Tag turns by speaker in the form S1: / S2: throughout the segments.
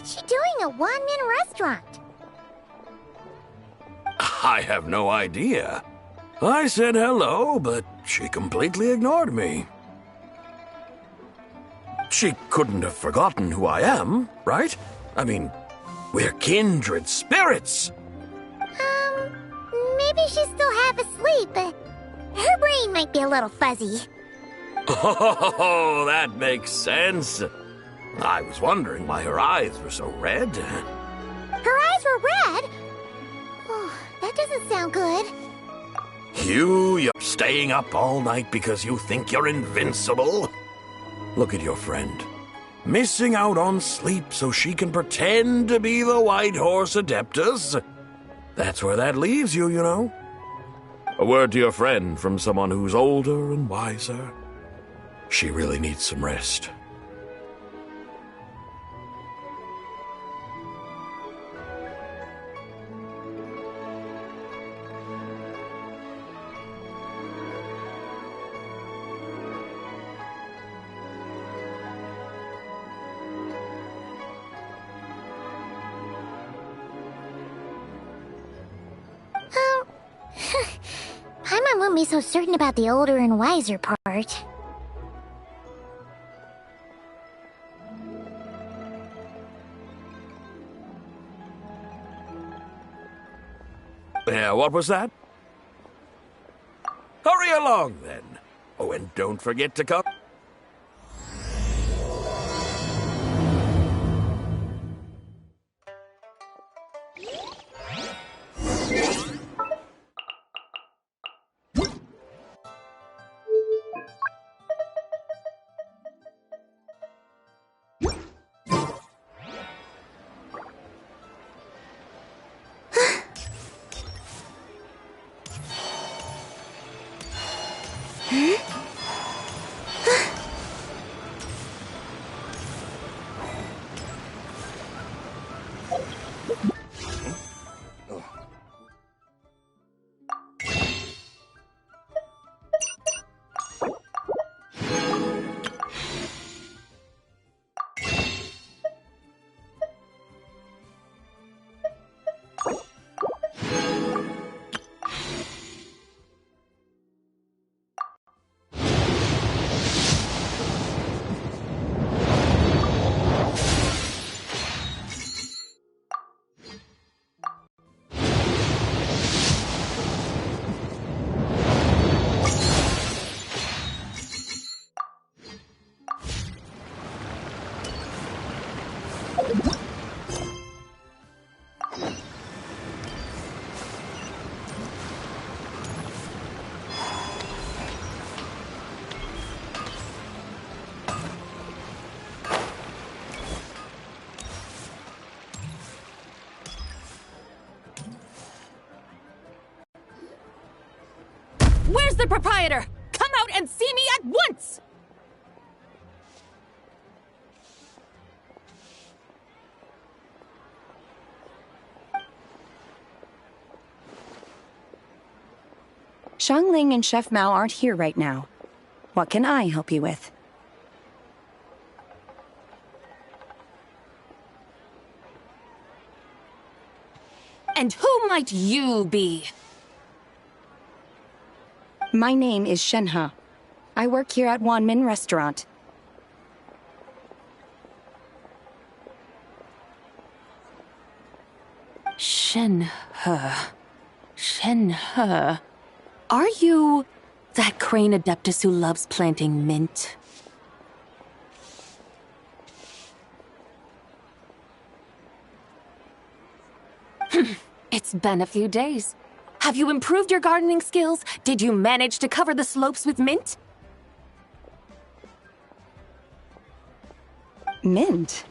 S1: What's she doing at Wanmin Restaurant?
S2: I have no idea. I said hello, but she completely ignored me. She couldn't have forgotten who I am, right? I mean, we're kindred spirits.
S1: Maybe she's still half asleep, but her brain might be a little fuzzy.
S2: Oh, that makes sense. I was wondering why her eyes were so red.
S1: Her eyes were red? Oh, that doesn't sound good.
S2: You're staying up all night because you think you're invincible? Look at your friend. Missing out on sleep so she can pretend to be the White Horse Adeptus. That's where that leaves you, you know. A word to your friend from someone who's older and wiser. She really needs some rest.
S1: Paimon won't be so certain about the older and wiser part.
S2: Yeah, what was that? Hurry along, then. Oh, and don't forget to come.
S3: Where's the proprietor? Come out and see me at once!
S4: Xiangling and Chef Mao aren't here right now. What can I help you with?
S3: And who might you be?
S4: My name is Shenhe. I work here at Wanmin Restaurant.
S3: Shenhe. Shenhe. Are you that crane adeptus who loves planting mint? It's been a few days. Have you improved your gardening skills? Did you manage to cover the slopes with mint?
S4: Mint?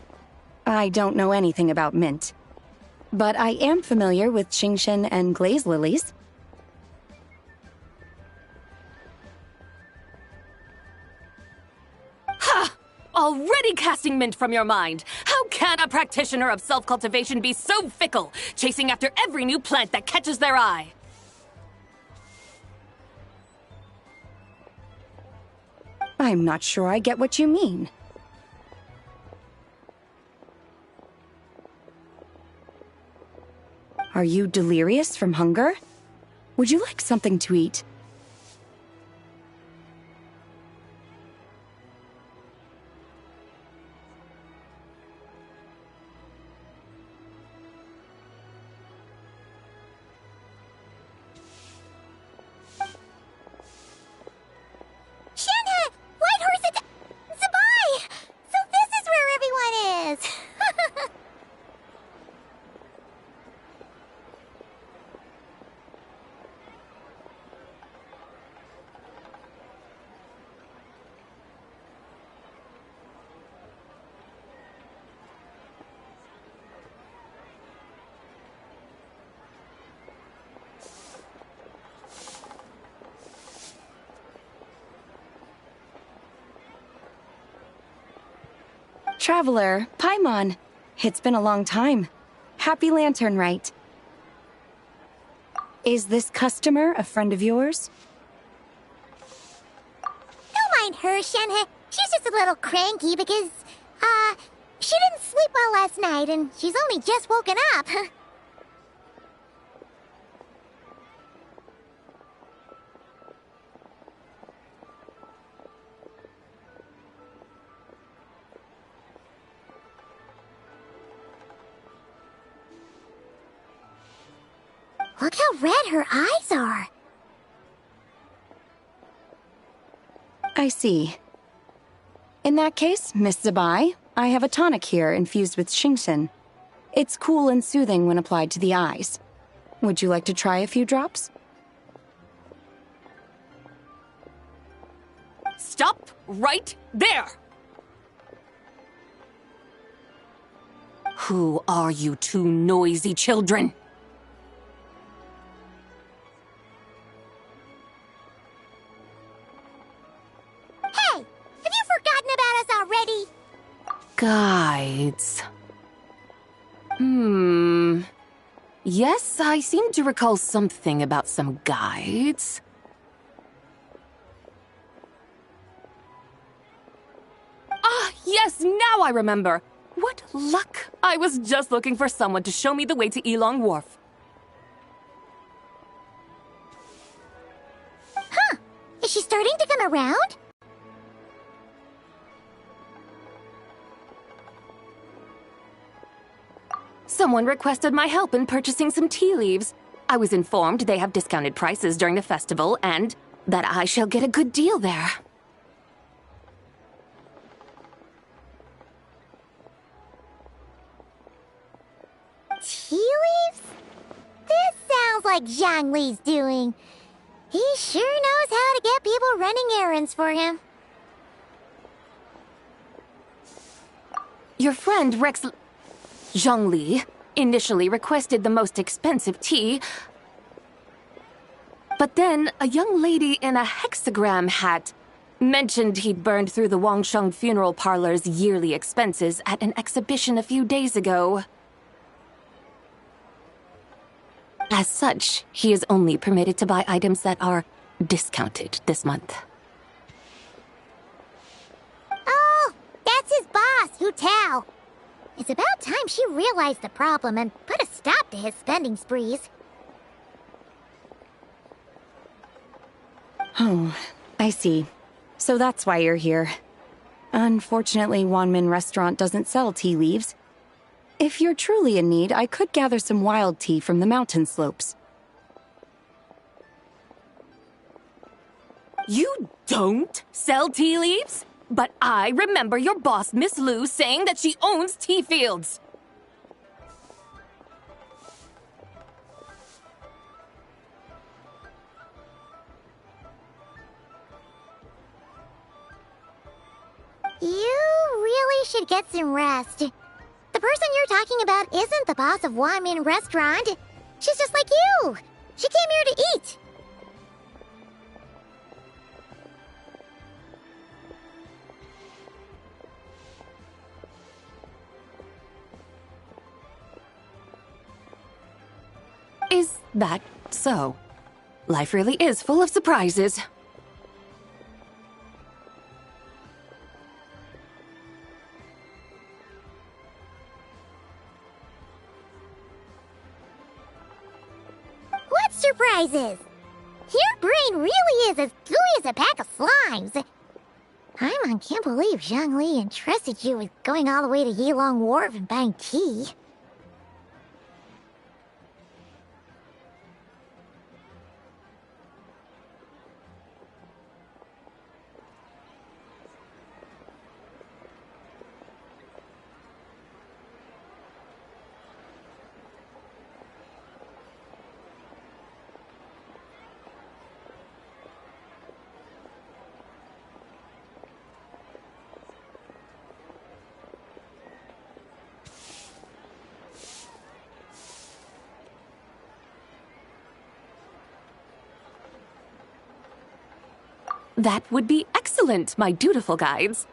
S4: I don't know anything about mint. But I am familiar with genshin and glaze lilies.
S3: Ha! Already casting mint from your mind. How can a practitioner of self-cultivation be so fickle, chasing after every new plant that catches their eye?
S4: I'm not sure I get what you mean. Are you delirious from hunger? Would you like something to eat?
S1: Shenhe! Whitehorse Zabai! So this is where everyone is!
S4: Traveler, Paimon. It's been a long time. Happy Lantern Rite. Is this customer a friend of yours?
S1: Don't mind her, Shenhe. She's just a little cranky because, she didn't sleep well last night and she's only just woken up. Look how red her eyes are.
S4: I see. In that case, Miss Zabai, I have a tonic here infused with Shingshin. It's cool and soothing when applied to the eyes. Would you like to try a few drops?
S3: Stop right there! Who are you two noisy children?
S1: Hey, have you forgotten about us already?
S3: Guides. Yes, I seem to recall something about some guides. Ah, yes, now I remember. What luck! I was just looking for someone to show me the way to Elong Wharf.
S1: Huh. Is she starting to come around?
S3: Someone requested my help in purchasing some tea leaves. I was informed they have discounted prices during the festival and that I shall get a good deal there.
S1: Tea leaves? This sounds like Zhang Li's doing. He sure knows how to get people running errands for him.
S3: Your friend Rex Zhongli initially requested the most expensive tea, but then a young lady in a hexagram hat mentioned he'd burned through the Wangsheng Funeral Parlor's yearly expenses at an exhibition a few days ago. As such, he is only permitted to buy items that are discounted this month.
S1: Oh, that's his boss, Hu Tao. It's about time she realized the problem and put a stop to his spending sprees.
S4: Oh, I see. So that's why you're here. Unfortunately, Wanmin Restaurant doesn't sell tea leaves. If you're truly in need, I could gather some wild tea from the mountain slopes.
S3: You don't sell tea leaves? But I remember your boss, Miss Lu, saying that she owns tea fields.
S1: You really should get some rest. The person you're talking about isn't the boss of Wanmin Restaurant. She's just like you. She came here to eat.
S3: Is that so? Life really is full of surprises.
S1: surprises. Your brain really is as gooey as a pack of slimes. I can't believe Zhongli entrusted you with going all the way to Yilong Wharf and buying tea.
S3: That would be excellent, my dutiful guides.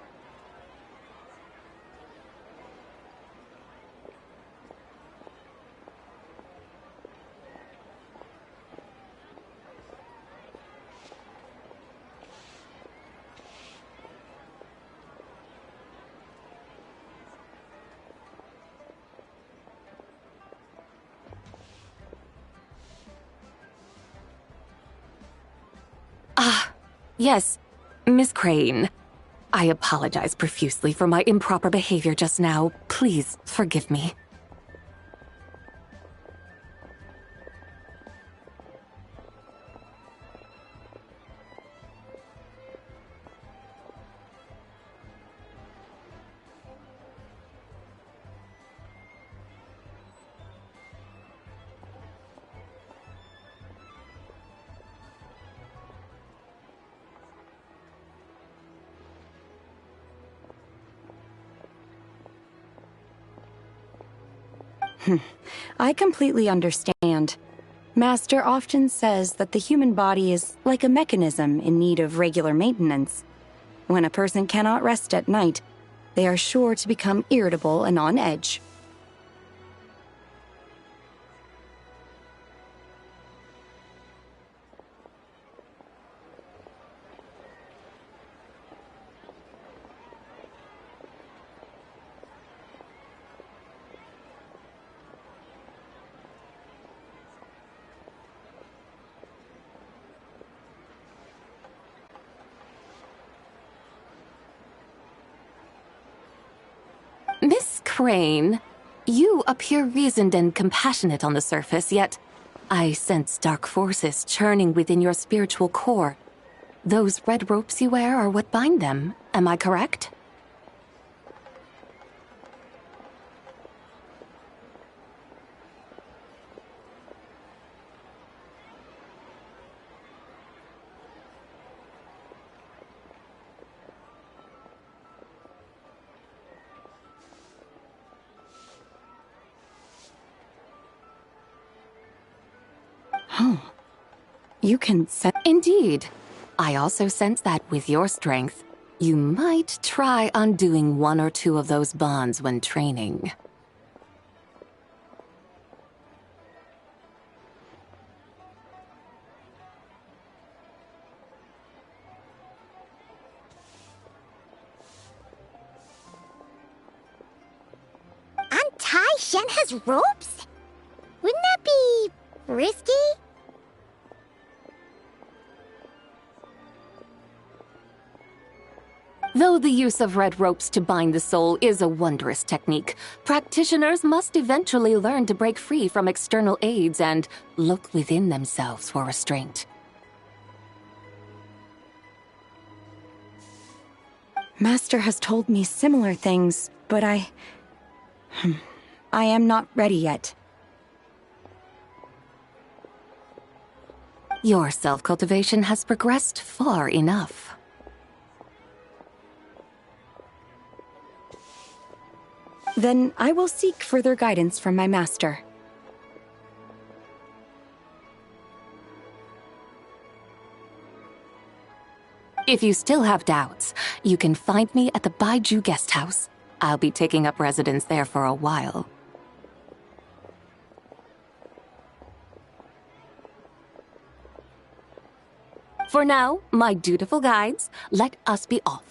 S3: Yes, Miss Crane. I apologize profusely for my improper behavior just now. Please forgive me.
S4: I completely understand. Master often says that the human body is like a mechanism in need of regular maintenance. When a person cannot rest at night, they are sure to become irritable and on edge.
S3: Miss Crane, you appear reasoned and compassionate on the surface, yet I sense dark forces churning within your spiritual core. Those red ropes you wear are what bind them, am I correct?
S4: Oh, you can sense.
S3: Indeed. I also sense that with your strength, you might try undoing one or two of those bonds when training.
S1: Untie Shenhe's ropes? Wouldn't that be risky?
S3: Though the use of red ropes to bind the soul is a wondrous technique, practitioners must eventually learn to break free from external aids and look within themselves for restraint.
S4: Master has told me similar things, but I am not ready yet.
S3: Your self-cultivation has progressed far enough.
S4: Then I will seek further guidance from my master.
S3: If you still have doubts, you can find me at the Baiju Guest House. I'll be taking up residence there for a while. For now, my dutiful guides, let us be off.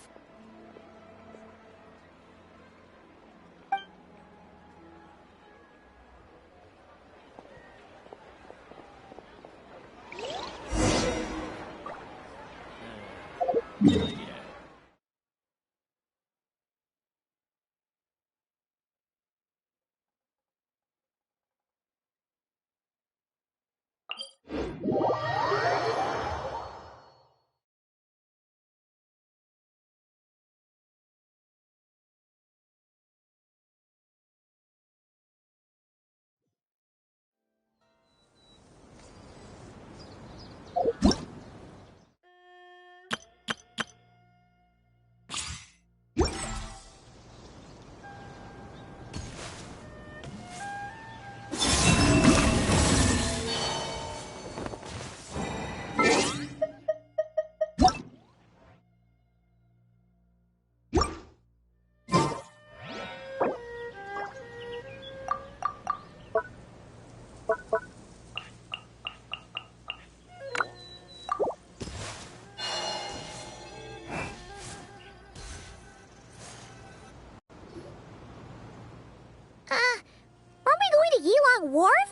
S1: Aren't we going to Yilong Wharf?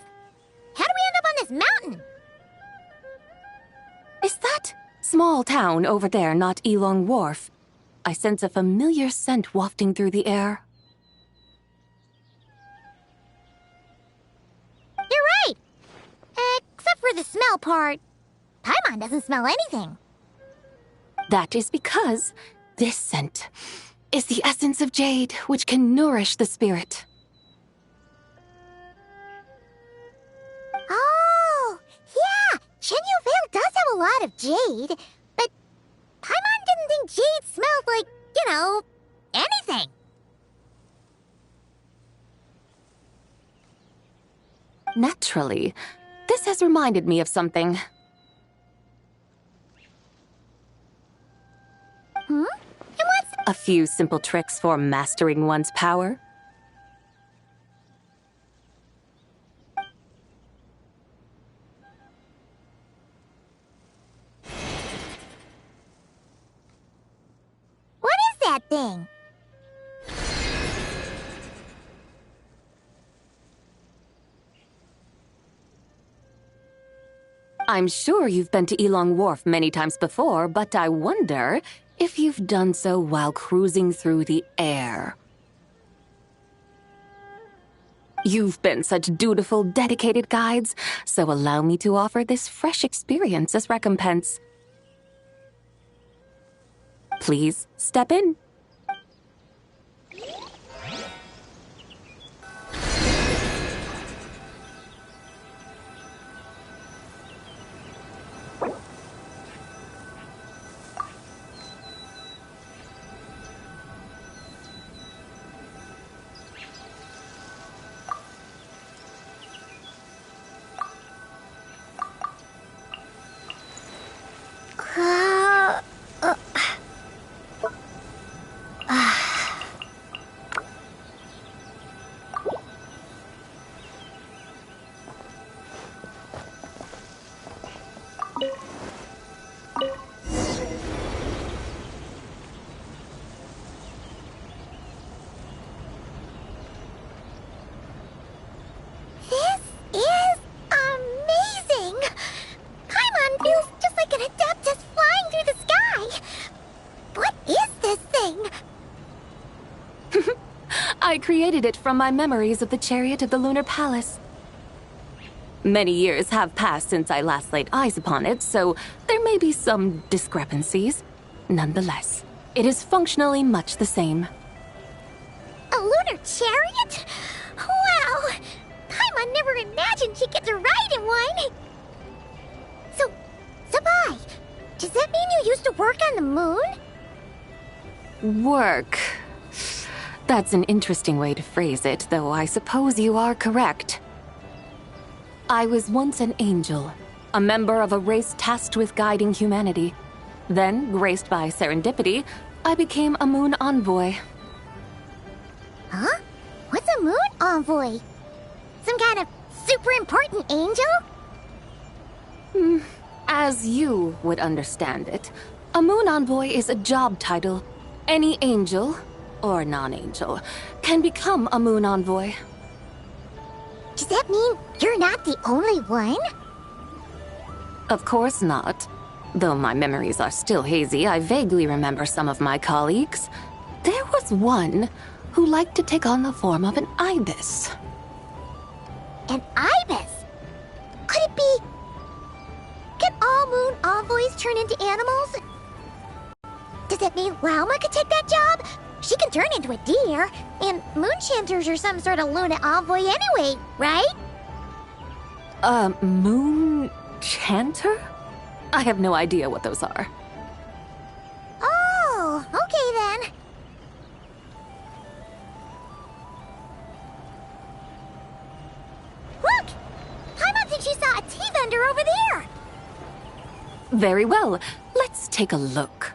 S1: How do we end up on this mountain?
S3: Is that small town over there not Yilong Wharf? I sense a familiar scent wafting through the air.
S1: You're right! Except for the smell part. Paimon doesn't smell anything.
S3: That is because this scent is the essence of jade, which can nourish the spirit.
S1: Oh, yeah! Shenyu Vale does have a lot of jade, but Paimon didn't think jade smelled like, anything.
S3: Naturally, this has reminded me of something.
S1: And what's...
S3: A few simple tricks for mastering one's power.
S1: What is that thing?
S3: I'm sure you've been to Yilong Wharf many times before, but I wonder if you've done so while cruising through the air. You've been such dutiful, dedicated guides, so allow me to offer this fresh experience as recompense. Please step in. I created it from my memories of the chariot of the Lunar Palace. Many years have passed since I last laid eyes upon it, so there may be some discrepancies. Nonetheless, it is functionally much the same.
S1: A lunar chariot? Wow! Paimon never imagined she'd get to ride in one! So, Sabai, does that mean you used to work on the moon?
S3: Work. That's an interesting way to phrase it, though I suppose you are correct. I was once an angel, a member of a race tasked with guiding humanity. Then, graced by serendipity, I became a moon envoy.
S1: Huh? What's a moon envoy? Some kind of super important angel?
S3: As you would understand it, a moon envoy is a job title. Any angel, or non-angel, can become a moon envoy.
S1: Does that mean you're not the only one?
S3: Of course not. Though my memories are still hazy, I vaguely remember some of my colleagues. There was one who liked to take on the form of an ibis.
S1: An ibis? Could it be... envoys turn into animals? Does that mean Lauma could take that job? She can turn into a deer, and moonchanters are some sort of Luna envoy anyway, right?
S3: Moon chanter? I have no idea what those are.
S1: Oh, okay then. Look! Paimon thinks she saw a tea vendor over there!
S3: Very well. Let's take a look.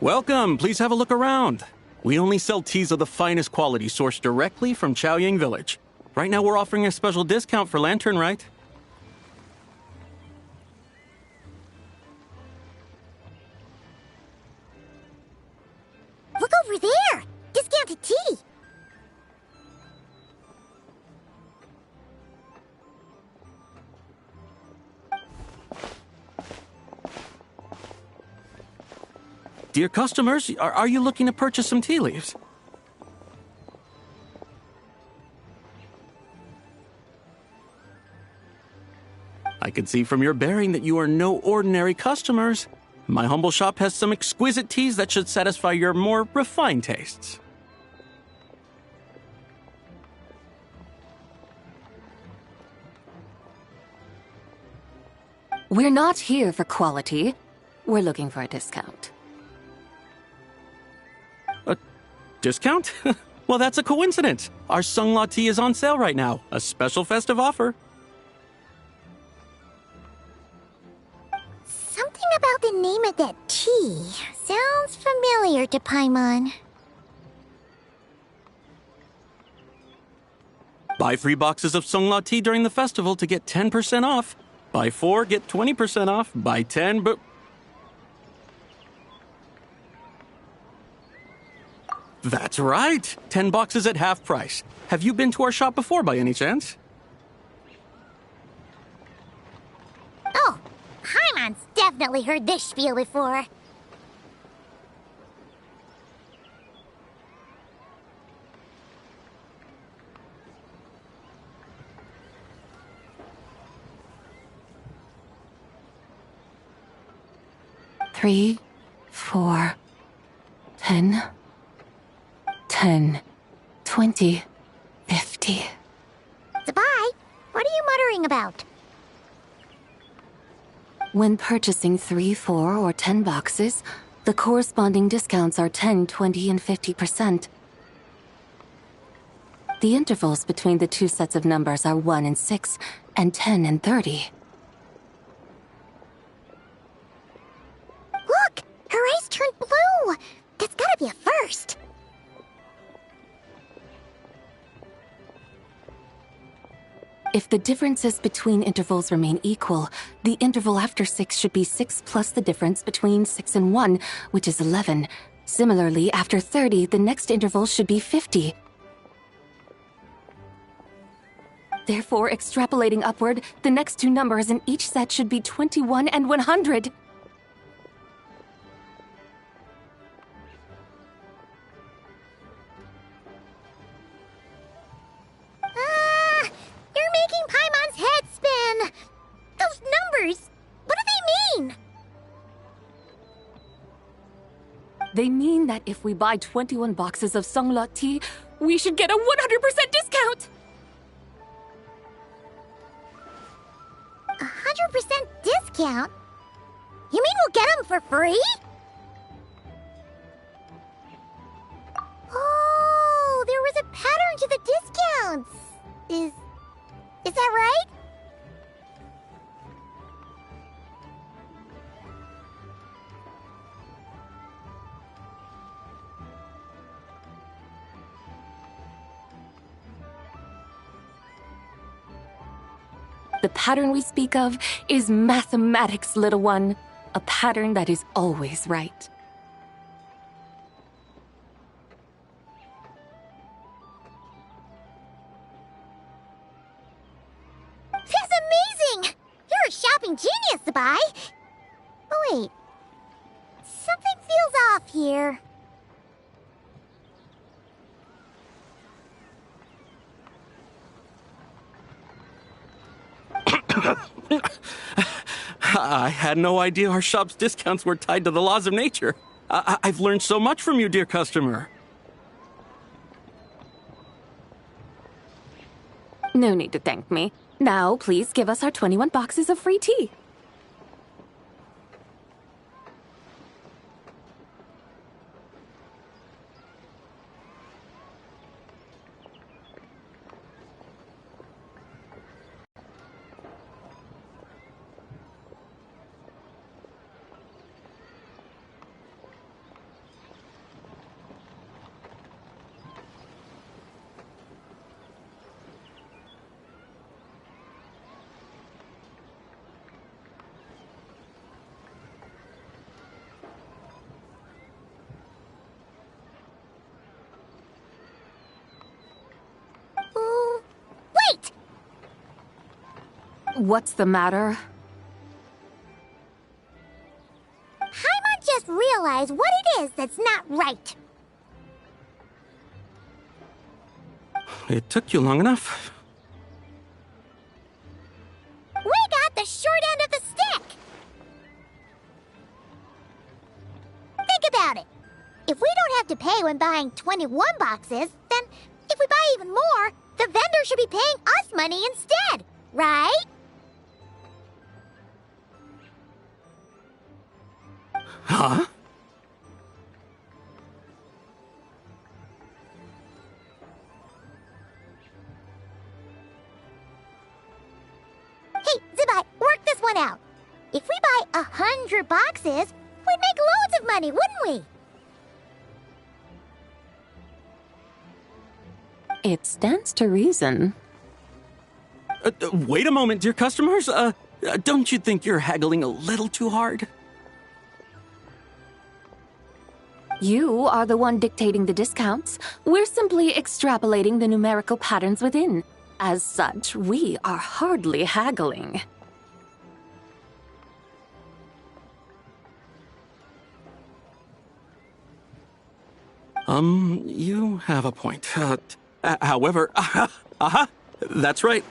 S5: Welcome, please have a look around. We only sell teas of the finest quality sourced directly from Chaoying Village. Right now we're offering a special discount for Lantern Rite.
S1: Look over there! Discounted tea!
S5: Dear customers, are you looking to purchase some tea leaves? I can see from your bearing that you are no ordinary customers. My humble shop has some exquisite teas that should satisfy your more refined tastes.
S3: We're not here for quality. We're looking for a discount.
S5: A discount? Well, that's a coincidence. Our Sunglaw tea is on sale right now. A special festive offer.
S1: Something about the name of that tea sounds familiar to Paimon.
S5: Buy 3 boxes of Sunglaw tea during the festival to get 10% off. Buy 4, get 20% off. Buy 10, but... That's right! 10 boxes at half price. Have you been to our shop before by any chance?
S1: Oh, Paimon's definitely heard this spiel before.
S3: Three, 4, 10, 10, 20, 50.
S1: Zabai, what are you muttering about?
S3: When purchasing 3, 4, or 10 boxes, the corresponding discounts are 10, 20, and 50%. The intervals between the two sets of numbers are 1 and 6, and 10 and 30.
S1: Look! Her eyes turned blue! That's gotta be a first!
S3: If the differences between intervals remain equal, the interval after 6 should be 6 plus the difference between 6 and 1, which is 11. Similarly, after 30, the next interval should be 50. Therefore, extrapolating upward, the next two numbers in each set should be 21 and 100.
S1: You're making Paimon's head spin! Those numbers! What do they mean?
S3: They mean that if we buy 21 boxes of Songlot tea, we should get a 100% discount!
S1: 100% discount? You mean we'll get them for free? Oh, there was a pattern to the discounts. Is that right?
S3: The pattern we speak of is mathematics, little one. A pattern that is always right.
S1: That's amazing! You're a shopping genius, Sabai! Oh wait, something feels off here.
S5: I had no idea our shop's discounts were tied to the laws of nature. I've learned so much from you, dear customer.
S3: No need to thank me. Now, please give us our 21 boxes of free tea.
S1: Wait!
S3: What's the matter?
S1: Paimon just realized what it is that's not right.
S5: It took you long enough.
S1: We got the short end of the stick! Think about it. If we don't have to pay when buying 21 boxes, then if we buy even more, the vendor should be paying us money instead, right?
S5: Huh?
S1: Hey, Zibai, work this one out. If we buy 100 boxes, we'd make loads of money, wouldn't we?
S3: It stands to reason.
S5: Wait a moment, dear customers. Don't you think you're haggling a little too hard?
S3: You are the one dictating the discounts. We're simply extrapolating the numerical patterns within. As such, we are hardly haggling.
S5: You have a point. However, that's right.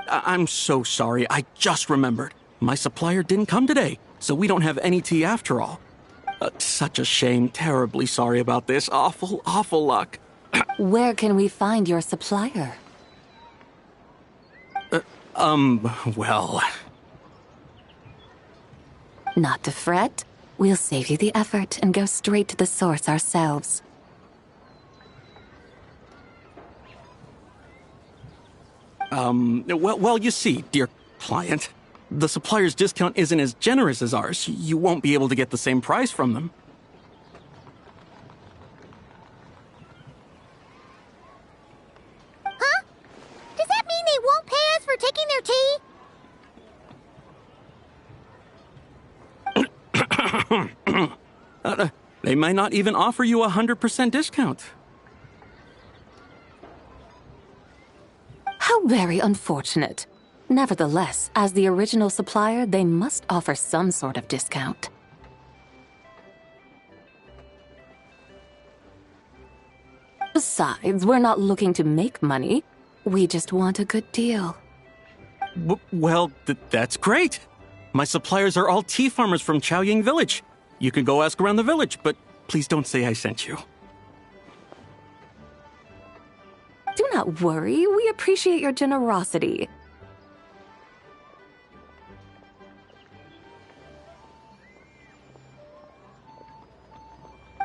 S5: I'm so sorry. I just remembered. My supplier didn't come today, so we don't have any tea after all. Such a shame. Terribly sorry about this. Awful luck.
S3: Where can we find your supplier?
S5: Well...
S3: Not to fret. We'll save you the effort and go straight to the source ourselves.
S5: Well, you see, dear client, the supplier's discount isn't as generous as ours. You won't be able to get the same price from them.
S1: Huh? Does that mean they won't pay us for taking their tea?
S5: They might not even offer you a 100% discount.
S3: How very unfortunate. Nevertheless, as the original supplier, they must offer some sort of discount. Besides, we're not looking to make money. We just want a good deal.
S5: Well, that's great. My suppliers are all tea farmers from Chaoying Village. You can go ask around the village, but please don't say I sent you.
S3: Do not worry, we appreciate your generosity.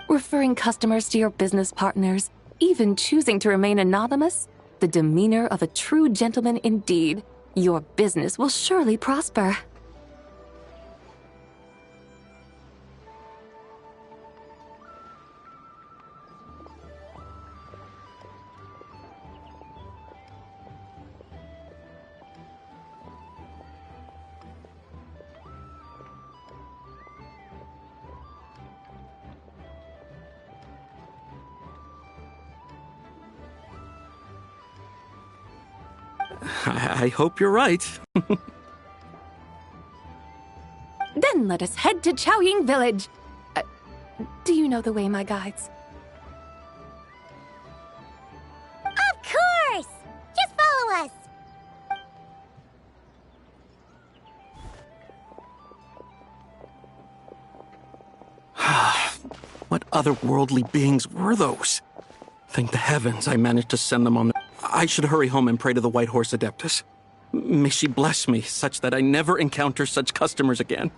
S3: Referring customers to your business partners, even choosing to remain anonymous, the demeanor of a true gentleman indeed. Your business will surely prosper.
S5: I hope you're right.
S3: Then let us head to Chaoying Village. Do you know the way, my guides?
S1: Of course! Just follow us!
S5: What otherworldly beings were those? Thank the heavens I managed to send them on. I should hurry home and pray to the White Horse Adeptus. May she bless me such that I never encounter such customers again.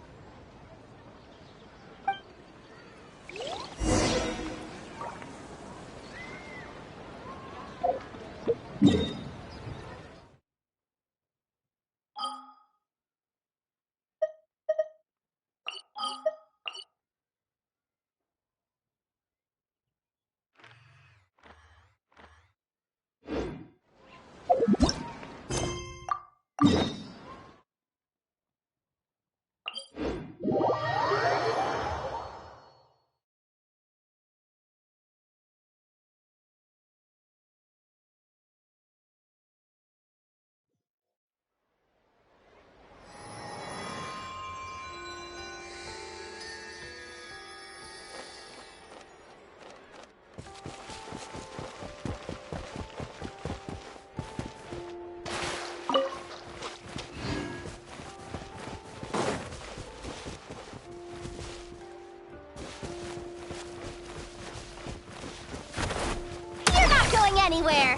S1: Anywhere.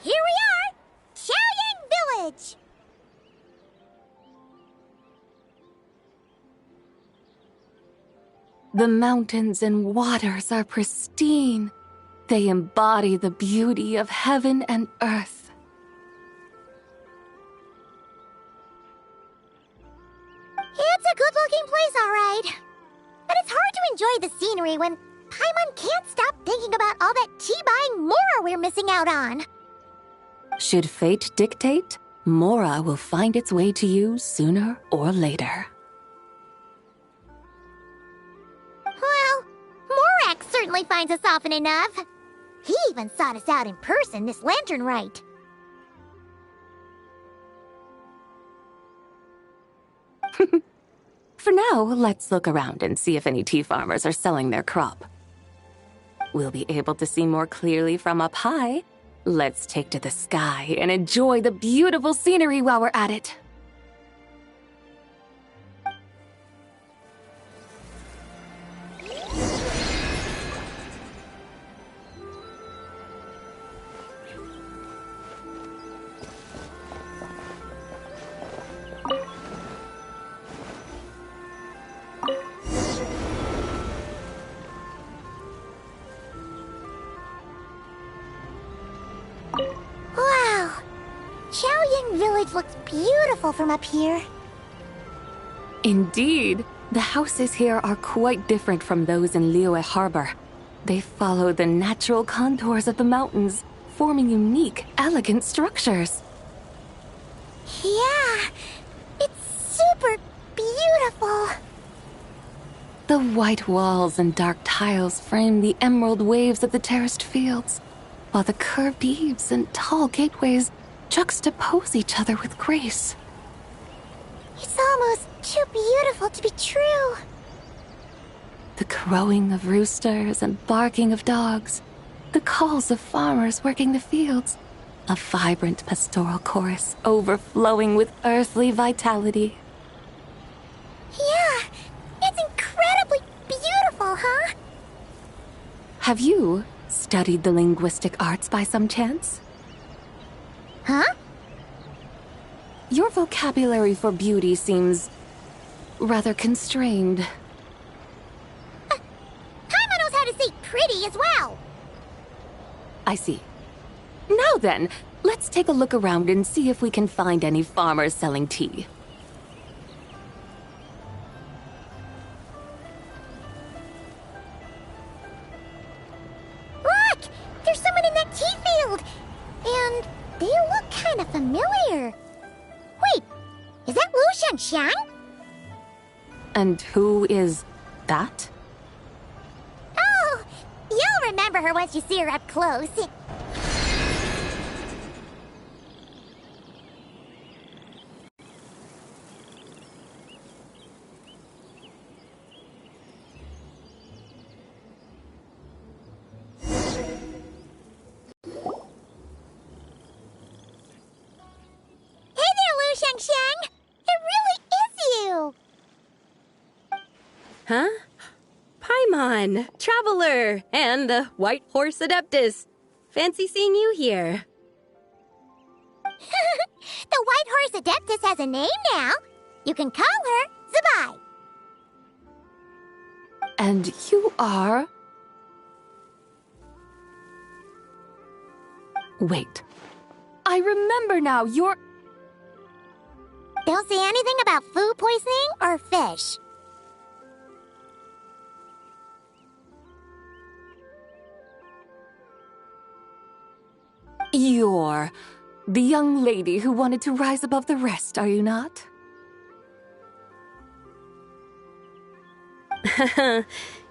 S1: Here we are, Chaoying Village.
S3: The mountains and waters are pristine. They embody the beauty of heaven and earth.
S1: It's a good-looking place, all right. But it's hard to enjoy the scenery when Paimon can't stop thinking about all that tea-buying Mora we're missing out on.
S3: Should fate dictate, Mora will find its way to you sooner or later.
S1: Well, Morak certainly finds us often enough. He even sought us out in person this lantern rite.
S3: For now, let's look around and see if any tea farmers are selling their crop. We'll be able to see more clearly from up high. Let's take to the sky and enjoy the beautiful scenery while we're at it.
S1: Wow! Chaoying Village looks beautiful from up here.
S3: Indeed, the houses here are quite different from those in Liyue Harbor. They follow the natural contours of the mountains, forming unique, elegant structures.
S1: Yeah, it's super beautiful.
S3: The white walls and dark tiles frame the emerald waves of the terraced fields, while the curved eaves and tall gateways juxtapose each other with grace.
S1: It's almost too beautiful to be true.
S3: The crowing of roosters and barking of dogs, The calls of farmers working the fields. A vibrant pastoral chorus overflowing with earthly vitality.
S1: Yeah, it's incredibly beautiful, huh?
S3: Have you studied the linguistic arts by some chance?
S1: Huh?
S3: Your vocabulary for beauty seems rather constrained.
S1: Paimon knows how to say pretty as well.
S3: I see. Now then, let's take a look around and see if we can find any farmers selling tea.
S1: Look! There's someone in that tea field! And they look kind of familiar. Wait, is that Lu Shanxiang?
S3: And who is that?
S1: Oh, you'll remember her once you see her up close. Hey there, Lu Shanxiang! It really is you!
S6: Huh? Paimon, Traveler, and the White Horse Adeptus. Fancy seeing you here.
S1: The White Horse Adeptus has a name now. You can call her Zabai.
S3: And you are... Wait. I remember now, you're...
S1: Don't say anything about food poisoning or fish.
S3: You're the young lady who wanted to rise above the rest, are you not?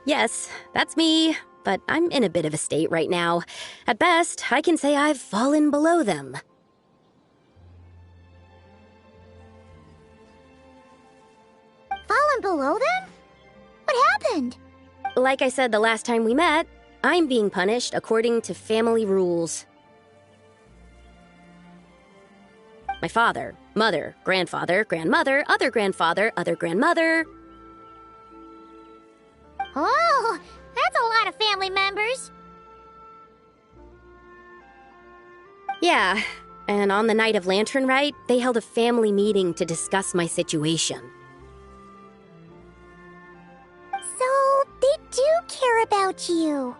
S6: Yes, that's me, but I'm in a bit of a state right now. At best, I can say I've fallen below them.
S1: Fallen below them? What happened?
S6: Like I said the last time we met, I'm being punished according to family rules. My father, mother, grandfather, grandmother, other grandfather, other grandmother.
S1: Oh, that's a lot of family members.
S6: Yeah, and on the night of Lantern Rite, they held a family meeting to discuss my situation.
S1: So, they do care about you.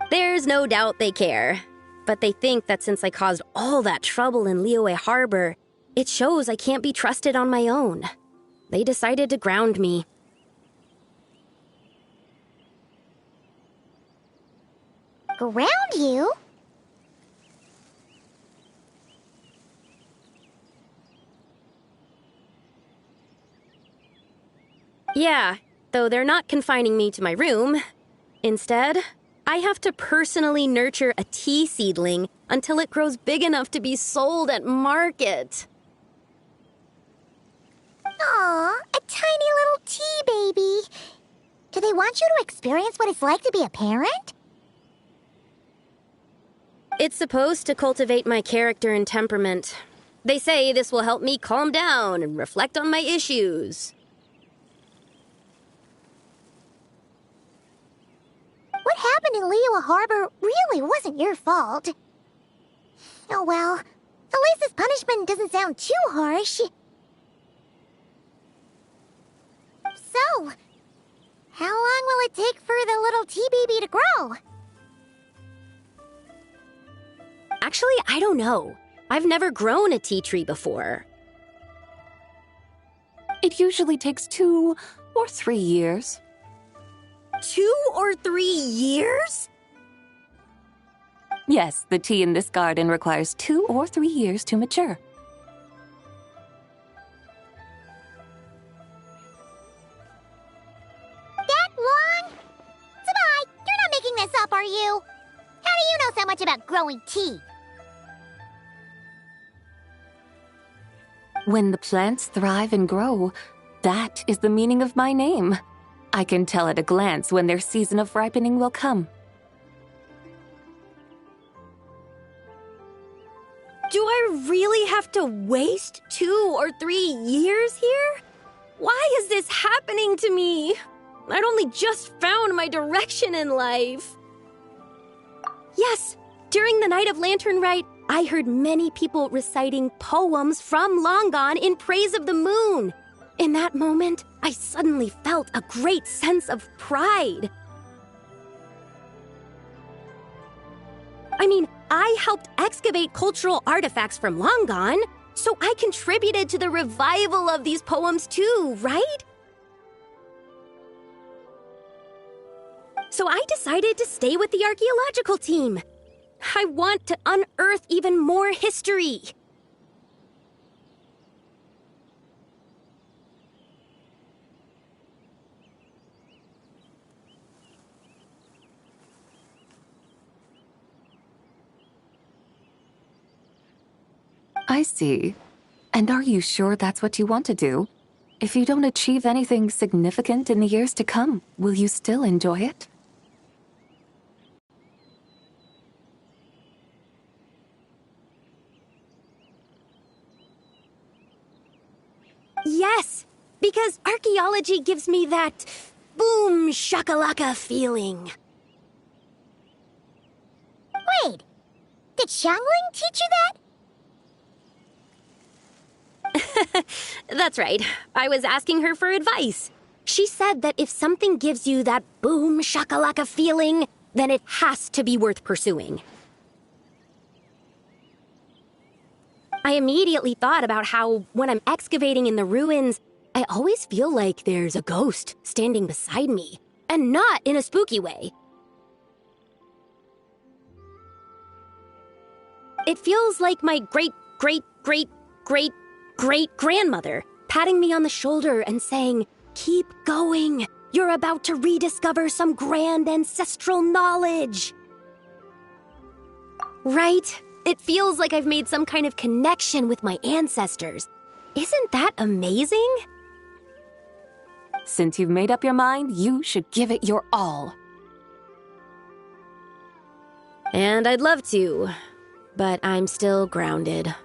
S6: There's no doubt they care. But they think that since I caused all that trouble in Liyue Harbor, it shows I can't be trusted on my own. They decided to ground me.
S1: Ground you?
S6: Yeah, though they're not confining me to my room. Instead, I have to personally nurture a tea seedling until it grows big enough to be sold at market.
S1: Aw, a tiny little tea baby. Do they want you to experience what it's like to be a parent?
S6: It's supposed to cultivate my character and temperament. They say this will help me calm down and reflect on my issues.
S1: What happened in Liyue Harbor really wasn't your fault. Oh well, at least this punishment doesn't sound too harsh. So, how long will it take for the little tea baby to grow?
S6: Actually, I don't know. I've never grown a tea tree before.
S3: It usually takes 2 or 3 years.
S6: 2 or 3 years?
S3: Yes, the tea in this garden requires 2 or 3 years to mature.
S1: That long? Zabai, you're not making this up, are you? How do you know so much about growing tea?
S3: When the plants thrive and grow, that is the meaning of my name. I can tell at a glance when their season of ripening will come.
S6: Do I really have to waste 2 or 3 years here? Why is this happening to me? I'd only just found my direction in life. Yes, during the night of Lantern Rite, I heard many people reciting poems from Long Gone in praise of the moon. In that moment, I suddenly felt a great sense of pride. I mean, I helped excavate cultural artifacts from Long Gone, so I contributed to the revival of these poems too, right? So I decided to stay with the archaeological team. I want to unearth even more history.
S3: I see. And are you sure that's what you want to do? If you don't achieve anything significant in the years to come, will you still enjoy it?
S6: Yes, because archaeology gives me that boom shakalaka feeling.
S1: Wait, did Xiangling teach you that?
S6: That's right. I was asking her for advice. She said that if something gives you that boom shakalaka feeling, then it has to be worth pursuing. I immediately thought about how, when I'm excavating in the ruins, I always feel like there's a ghost standing beside me, and not in a spooky way. It feels like my great-great-great-great-great-grandmother patting me on the shoulder and saying, "Keep going. You're about to rediscover some grand ancestral knowledge." Right? It feels like I've made some kind of connection with my ancestors. Isn't that amazing?
S3: Since you've made up your mind, you should give it your all.
S6: And I'd love to, but I'm still grounded.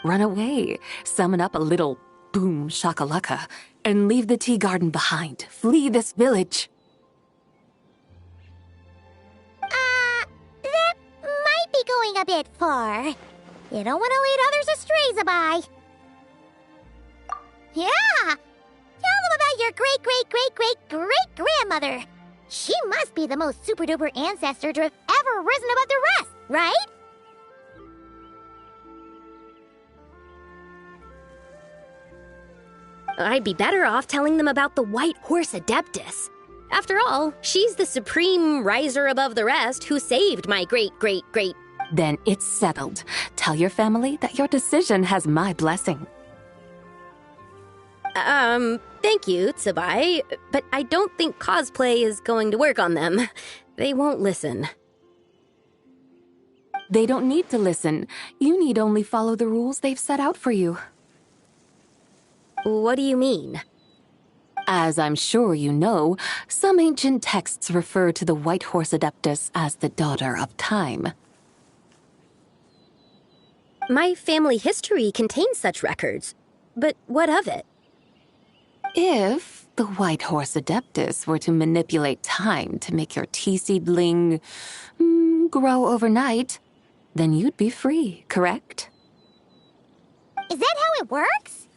S3: Run away, summon up a little boom shakalaka, and leave the tea garden behind. Flee this village.
S1: That might be going a bit far. You don't want to lead others astray, Zabai. Yeah! Tell them about your great-great-great-great-great-grandmother. She must be the most super-duper ancestor to have ever risen above the rest, right?
S6: I'd be better off telling them about the White Horse Adeptus. After all, she's the supreme riser above the rest who saved my great-great-great...
S3: Then it's settled. Tell your family that your decision has my blessing.
S6: Thank you, Tsubai, but I don't think cosplay is going to work on them. They won't listen.
S3: They don't need to listen. You need only follow the rules they've set out for you.
S6: What do you mean?
S3: As I'm sure you know, some ancient texts refer to the White Horse Adeptus as the Daughter of Time.
S6: My family history contains such records, but what of it?
S3: If the White Horse Adeptus were to manipulate time to make your tea seedling grow overnight, then you'd be free, correct?
S1: Is that how it works?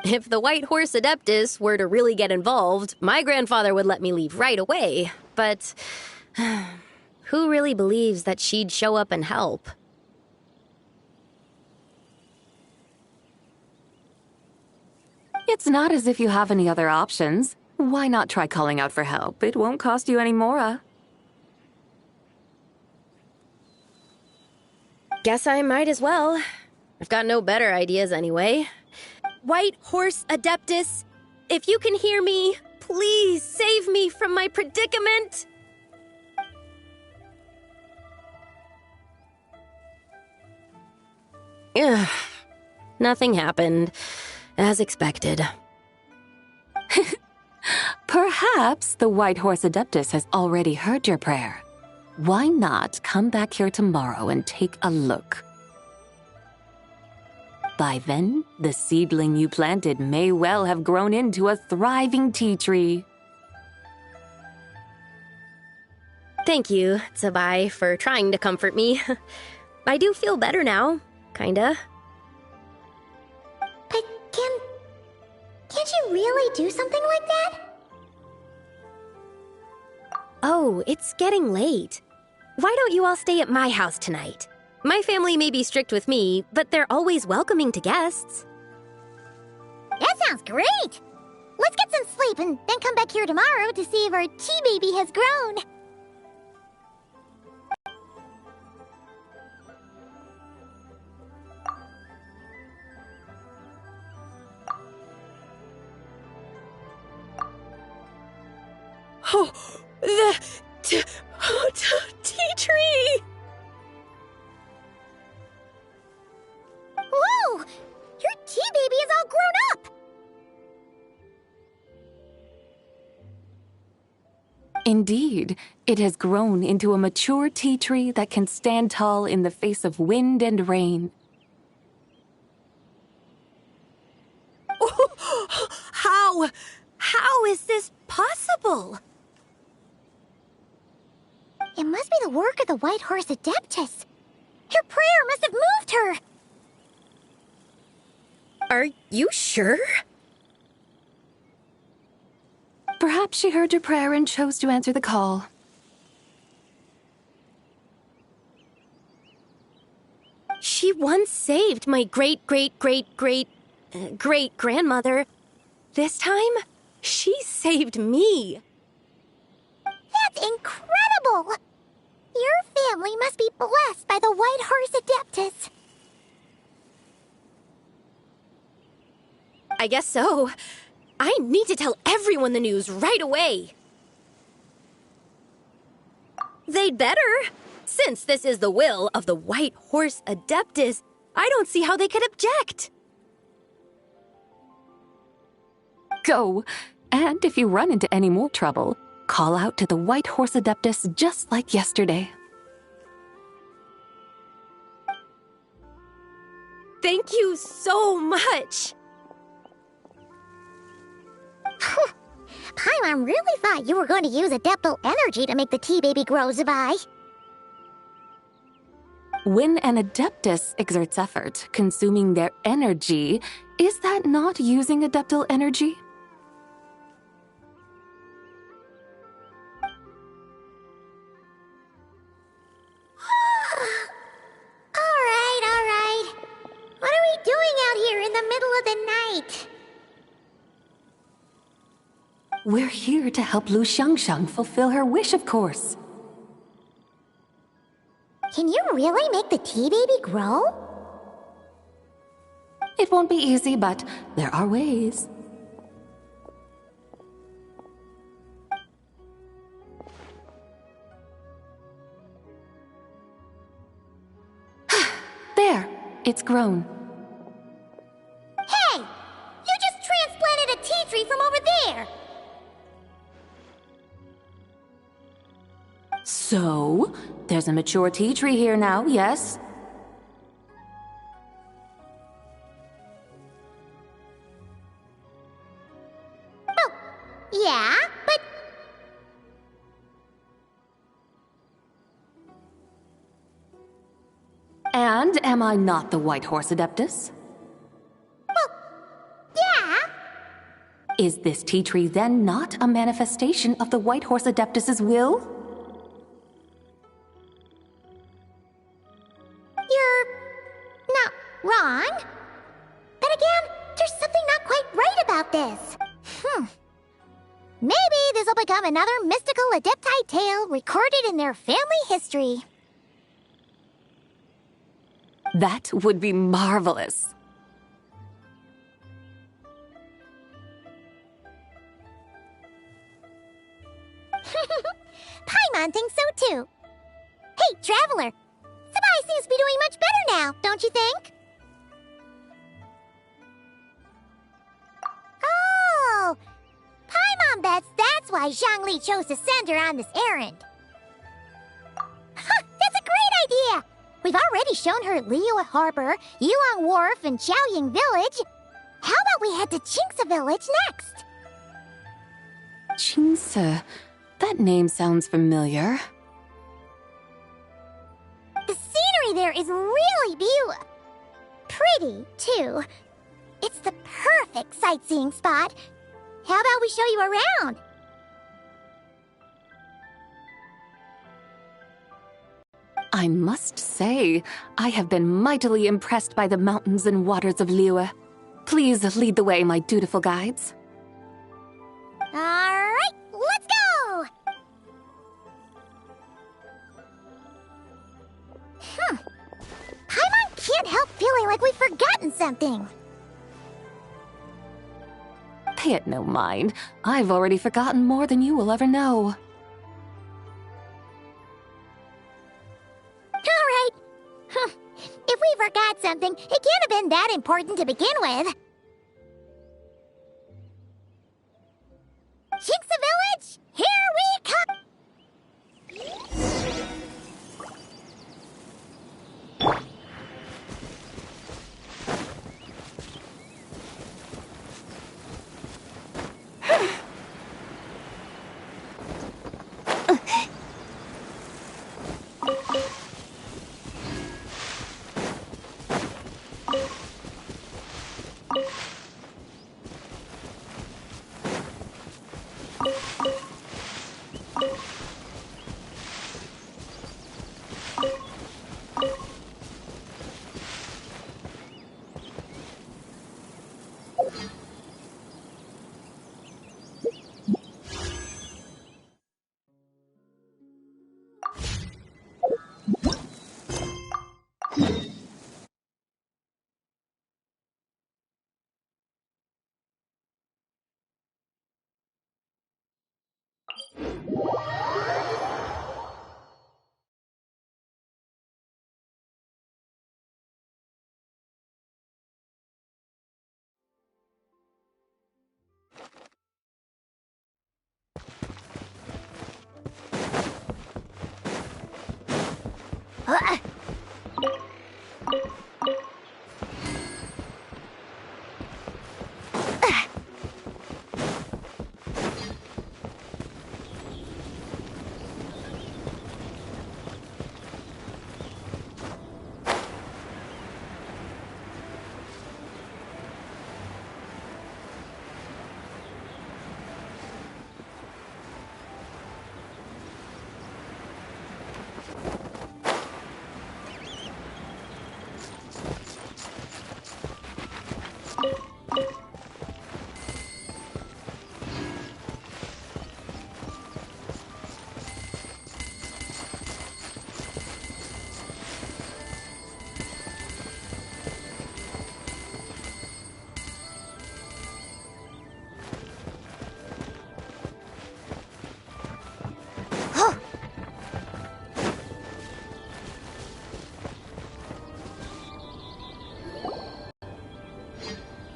S6: If the White Horse Adeptus were to really get involved, my grandfather would let me leave right away. But who really believes that she'd show up and help?
S3: It's not as if you have any other options. Why not try calling out for help? It won't cost you any more.
S6: Guess I might as well. I've got no better ideas anyway. White Horse Adeptus, if you can hear me, please save me from my predicament. Ugh. Nothing happened, as expected.
S3: Perhaps the White Horse Adeptus has already heard your prayer. Why not come back here tomorrow and take a look? By then, the seedling you planted may well have grown into a thriving tea tree.
S6: Thank you, Tsabai, for trying to comfort me. I do feel better now, kinda.
S1: But can't you really do something like that?
S6: Oh, it's getting late. Why don't you all stay at my house tonight? My family may be strict with me, but they're always welcoming to guests.
S1: That sounds great! Let's get some sleep and then come back here tomorrow to see if our tea baby has grown.
S6: Oh, the tea tree!
S1: Whoa! Your tea baby is all grown up!
S3: Indeed, it has grown into a mature tea tree that can stand tall in the face of wind and rain.
S6: How is this possible?
S1: It must be the work of the White Horse Adeptus. Her prayer must have moved her.
S6: Are you sure?
S3: Perhaps she heard your prayer and chose to answer the call.
S6: She once saved my great-great-great-great-great-grandmother. This time, she saved me.
S1: That's incredible! Your family must be blessed by the White Horse Adeptus.
S6: I guess so. I need to tell everyone the news right away. They'd better. Since this is the will of the White Horse Adeptus, I don't see how they could object.
S3: Go, and if you run into any more trouble, call out to the White Horse Adeptus just like yesterday.
S6: Thank you so much.
S1: Paimon really thought you were going to use adeptal energy to make the tea baby grow, Zabai.
S3: When an Adeptus exerts effort, consuming their energy, is that not using adeptal energy?
S1: All right. What are we doing out here in the middle of the night?
S3: We're here to help Lu Xiangxiang fulfill her wish, of course.
S1: Can you really make the tea baby grow?
S3: It won't be easy, but there are ways. There, it's grown.
S1: Hey! You just transplanted a tea tree from over there!
S3: So, there's a mature tea tree here now, yes?
S1: Oh, yeah, but...
S3: And am I not the White Horse Adeptus?
S1: Well, yeah.
S3: Is this tea tree then not a manifestation of the White Horse Adeptus's will?
S1: You're not wrong. But again, there's something not quite right about this. Maybe this will become another mystical Adepti tale recorded in their family history.
S3: That would be marvelous.
S1: Paimon thinks so too. Hey, Traveler! Sabai seems to be doing much better now, don't you think? Oh, That's why Zhongli chose to send her on this errand. Huh, that's a great idea! We've already shown her Liyue Harbor, Yulong Wharf, and Xiaoying Village. How about we head to Qingce Village next?
S3: Qingce. That name sounds familiar.
S1: The scenery there is really beautiful. Pretty, too. It's the perfect sightseeing spot. How about we show you around?
S3: I must say, I have been mightily impressed by the mountains and waters of Liyue. Please lead the way, my dutiful guides.
S1: Alright, let's go! Paimon can't help feeling like we've forgotten something.
S3: Pay it no mind. I've already forgotten more than you will ever know.
S1: Alright. If we forgot something, it can't have been that important to begin with. Qingce Village, here we come!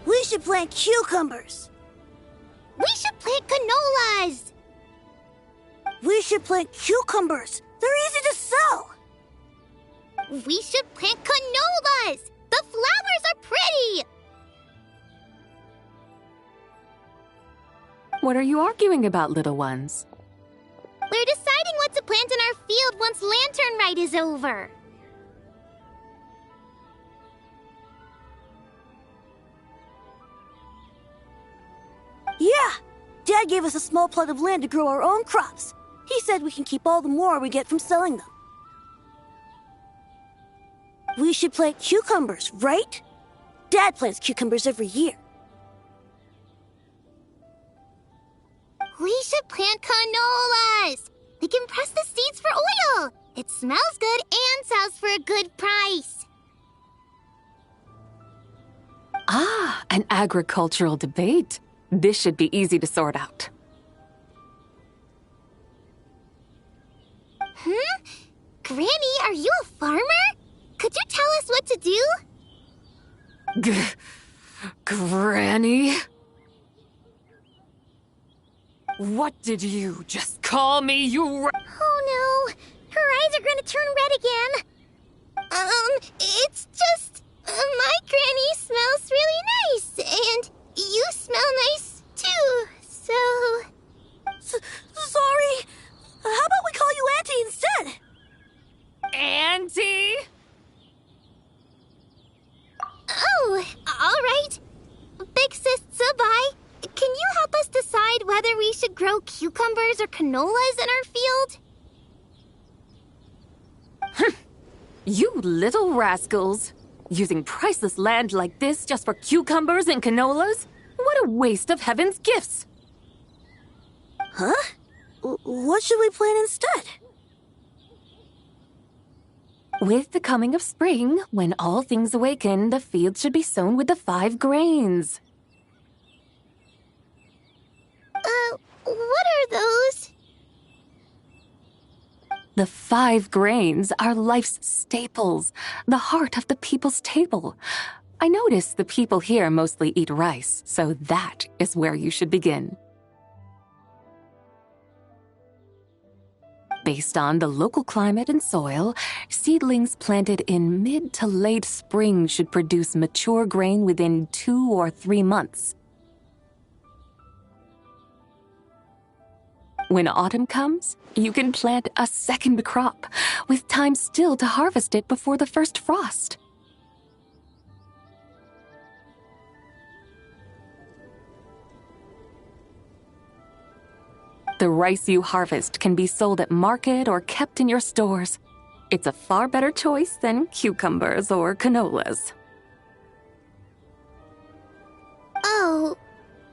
S7: We should plant cucumbers.
S1: We should plant canolas.
S7: We should plant cucumbers. They're easy to sow.
S1: We should plant canolas. The flowers are pretty.
S3: What are you arguing about, little ones?
S1: We're deciding what to plant in our field once Lantern Rite is over.
S7: Yeah, Dad gave us a small plot of land to grow our own crops. He said we can keep all the more we get from selling them. We should plant cucumbers, right? Dad plants cucumbers every year.
S1: We should plant canolas. We can press the seeds for oil. It smells good and sells for a good price.
S3: Ah, an agricultural debate. This should be easy to sort out.
S1: Granny, are you a farmer? Could you tell us what to do?
S3: Granny? What did you just call me, you
S1: Oh no, her eyes are gonna turn red again. It's just, my granny smells really nice, and you smell nice too, so...
S7: Sorry. How about we call you Auntie instead?
S3: Auntie?
S1: Oh, alright. Big Sis Zubai, can you help us decide whether we should grow cucumbers or canolas in our field?
S3: You little rascals! Using priceless land like this just for cucumbers and canolas? What a waste of heaven's gifts!
S7: Huh? What should we plant instead?
S3: With the coming of spring, when all things awaken, the field should be sown with the 5 grains.
S1: What are those?
S3: The 5 grains are life's staples, the heart of the people's table. I notice the people here mostly eat rice, so that is where you should begin. Based on the local climate and soil, seedlings planted in mid to late spring should produce mature grain within 2 or 3 months. When autumn comes, you can plant a second crop, with time still to harvest it before the first frost. The rice you harvest can be sold at market or kept in your stores. It's a far better choice than cucumbers or canolas.
S1: Oh,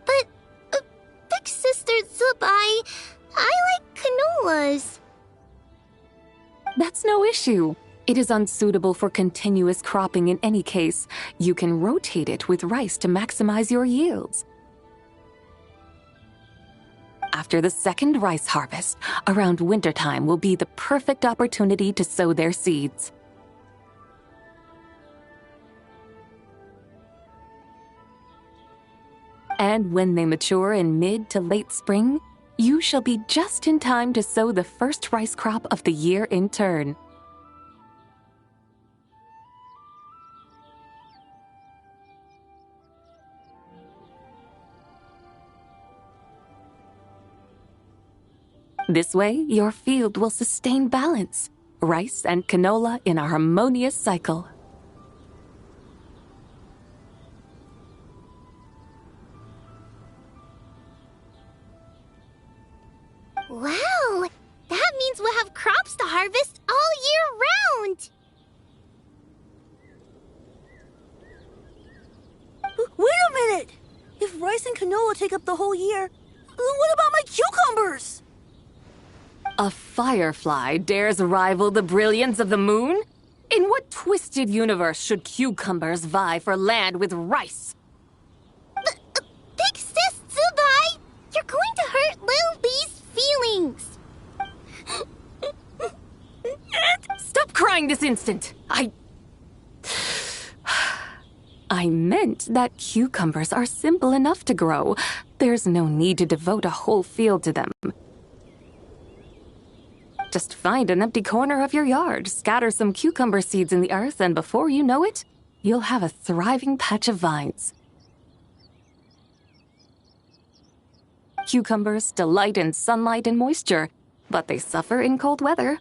S1: but Big Sister Zubai, I like canolas.
S3: That's no issue. It is unsuitable for continuous cropping in any case. You can rotate it with rice to maximize your yields. After the second rice harvest, around wintertime will be the perfect opportunity to sow their seeds. And when they mature in mid to late spring, you shall be just in time to sow the first rice crop of the year in turn. This way, your field will sustain balance, rice and canola in a harmonious cycle.
S1: Wow, that means we'll have crops to harvest all year round.
S7: Wait a minute! If rice and canola take up the whole year, what about my cucumbers?
S3: A firefly dares rival the brilliance of the moon? In what twisted universe should cucumbers vie for land with rice?
S1: Big Sis Zubai, you're going to hurt Lil Bee's feelings.
S3: Stop crying this instant! I meant that cucumbers are simple enough to grow. There's no need to devote a whole field to them. Just find an empty corner of your yard, scatter some cucumber seeds in the earth, and before you know it, you'll have a thriving patch of vines. Cucumbers delight in sunlight and moisture, but they suffer in cold weather.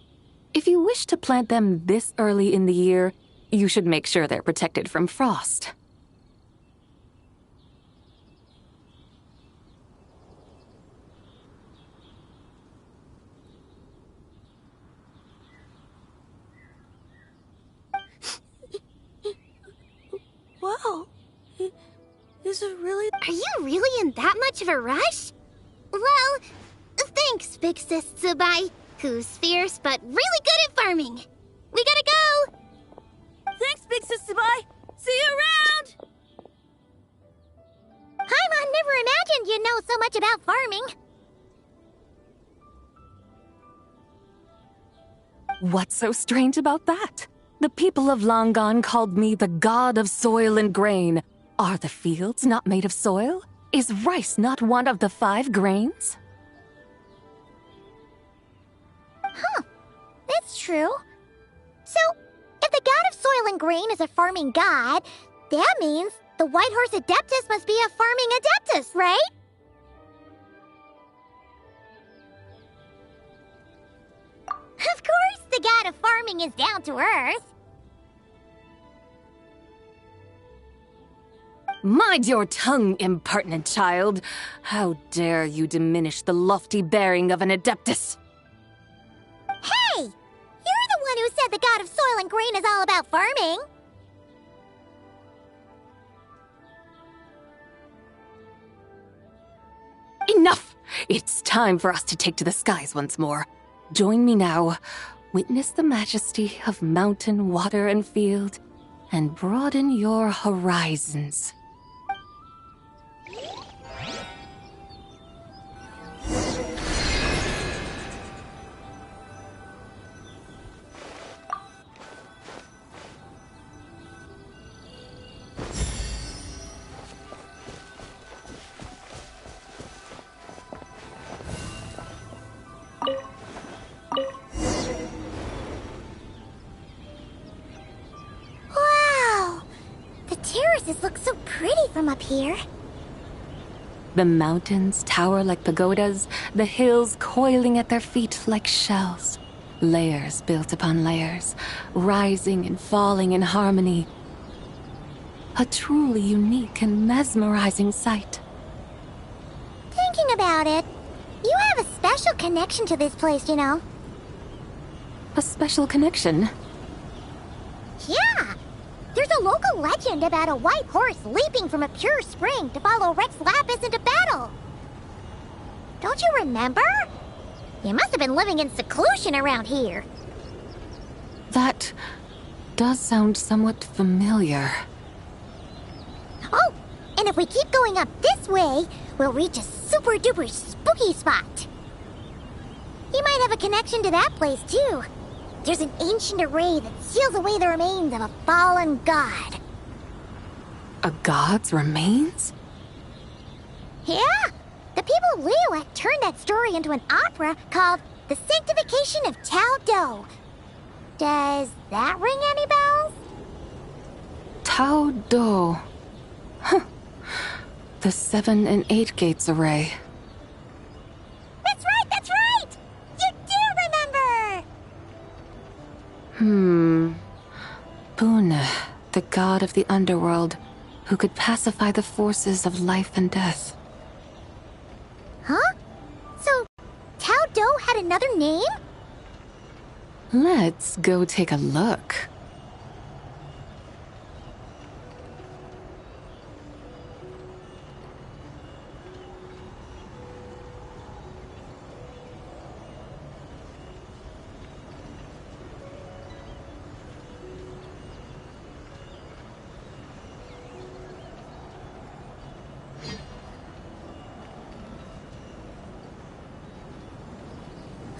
S3: If you wish to plant them this early in the year, you should make sure they're protected from frost.
S7: Wow. Is it really?
S1: Are you really in that much of a rush? Well, thanks, Big Sis Zubai, who's fierce but really good at farming. We gotta go!
S7: Thanks, Big Sis Zubai. See you around!
S1: Paimon never imagined you'd know so much about farming.
S3: What's so strange about that? The people of Longon called me the god of soil and grain. Are the fields not made of soil? Is rice not one of the 5 grains?
S1: true. So, if the god of soil and grain is a farming god, that means the White Horse Adeptus must be a farming adeptus, right? Of course the god of farming is down to earth.
S3: Mind your tongue, impertinent child. How dare you diminish the lofty bearing of an adeptus?
S1: Hey! You're the one who said the god of soil and grain is all about farming.
S3: Enough! It's time for us to take to the skies once more. Join me now. Witness the majesty of mountain, water, and field, and broaden your horizons.
S1: Wow! The terraces look so pretty from up here.
S3: The mountains tower like pagodas, the hills coiling at their feet like shells. Layers built upon layers, rising and falling in harmony. A truly unique and mesmerizing sight.
S1: Thinking about it, you have a special connection to this place, you know.
S3: A special connection?
S1: Yeah! There's a local legend about a white horse leaping from a pure spring to follow Rex Lapis into battle. Don't you remember? You must have been living in seclusion around here.
S3: That does sound somewhat familiar.
S1: Oh, and if we keep going up this way, we'll reach a super duper spooky spot. You might have a connection to that place too. There's an ancient array that seals away the remains of a fallen god.
S3: A god's remains?
S1: Yeah, the people Leo had turned that story into an opera called The Sanctification of Tao Do. Does that ring any bells?
S3: Tao Do. Huh. The 7 and 8 gates array.
S1: That's right, that's right! You do remember!
S3: Buna, the god of the underworld, who could pacify the forces of life and death.
S1: Huh? So, Tao Do had another name?
S3: Let's go take a look.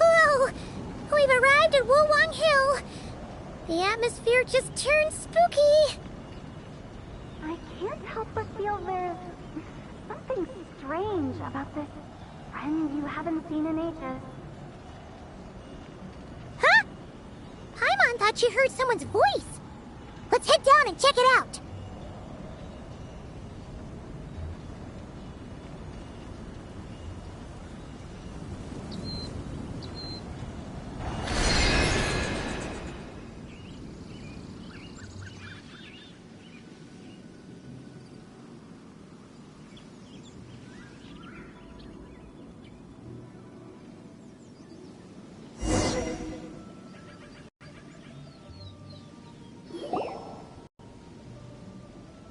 S1: Whoa! We've arrived at Wulwang Hill. The atmosphere just turned spooky.
S8: I can't help but feel there's something strange about this friend you haven't seen in ages.
S1: Huh? Paimon thought she heard someone's voice. Let's head down and check it out.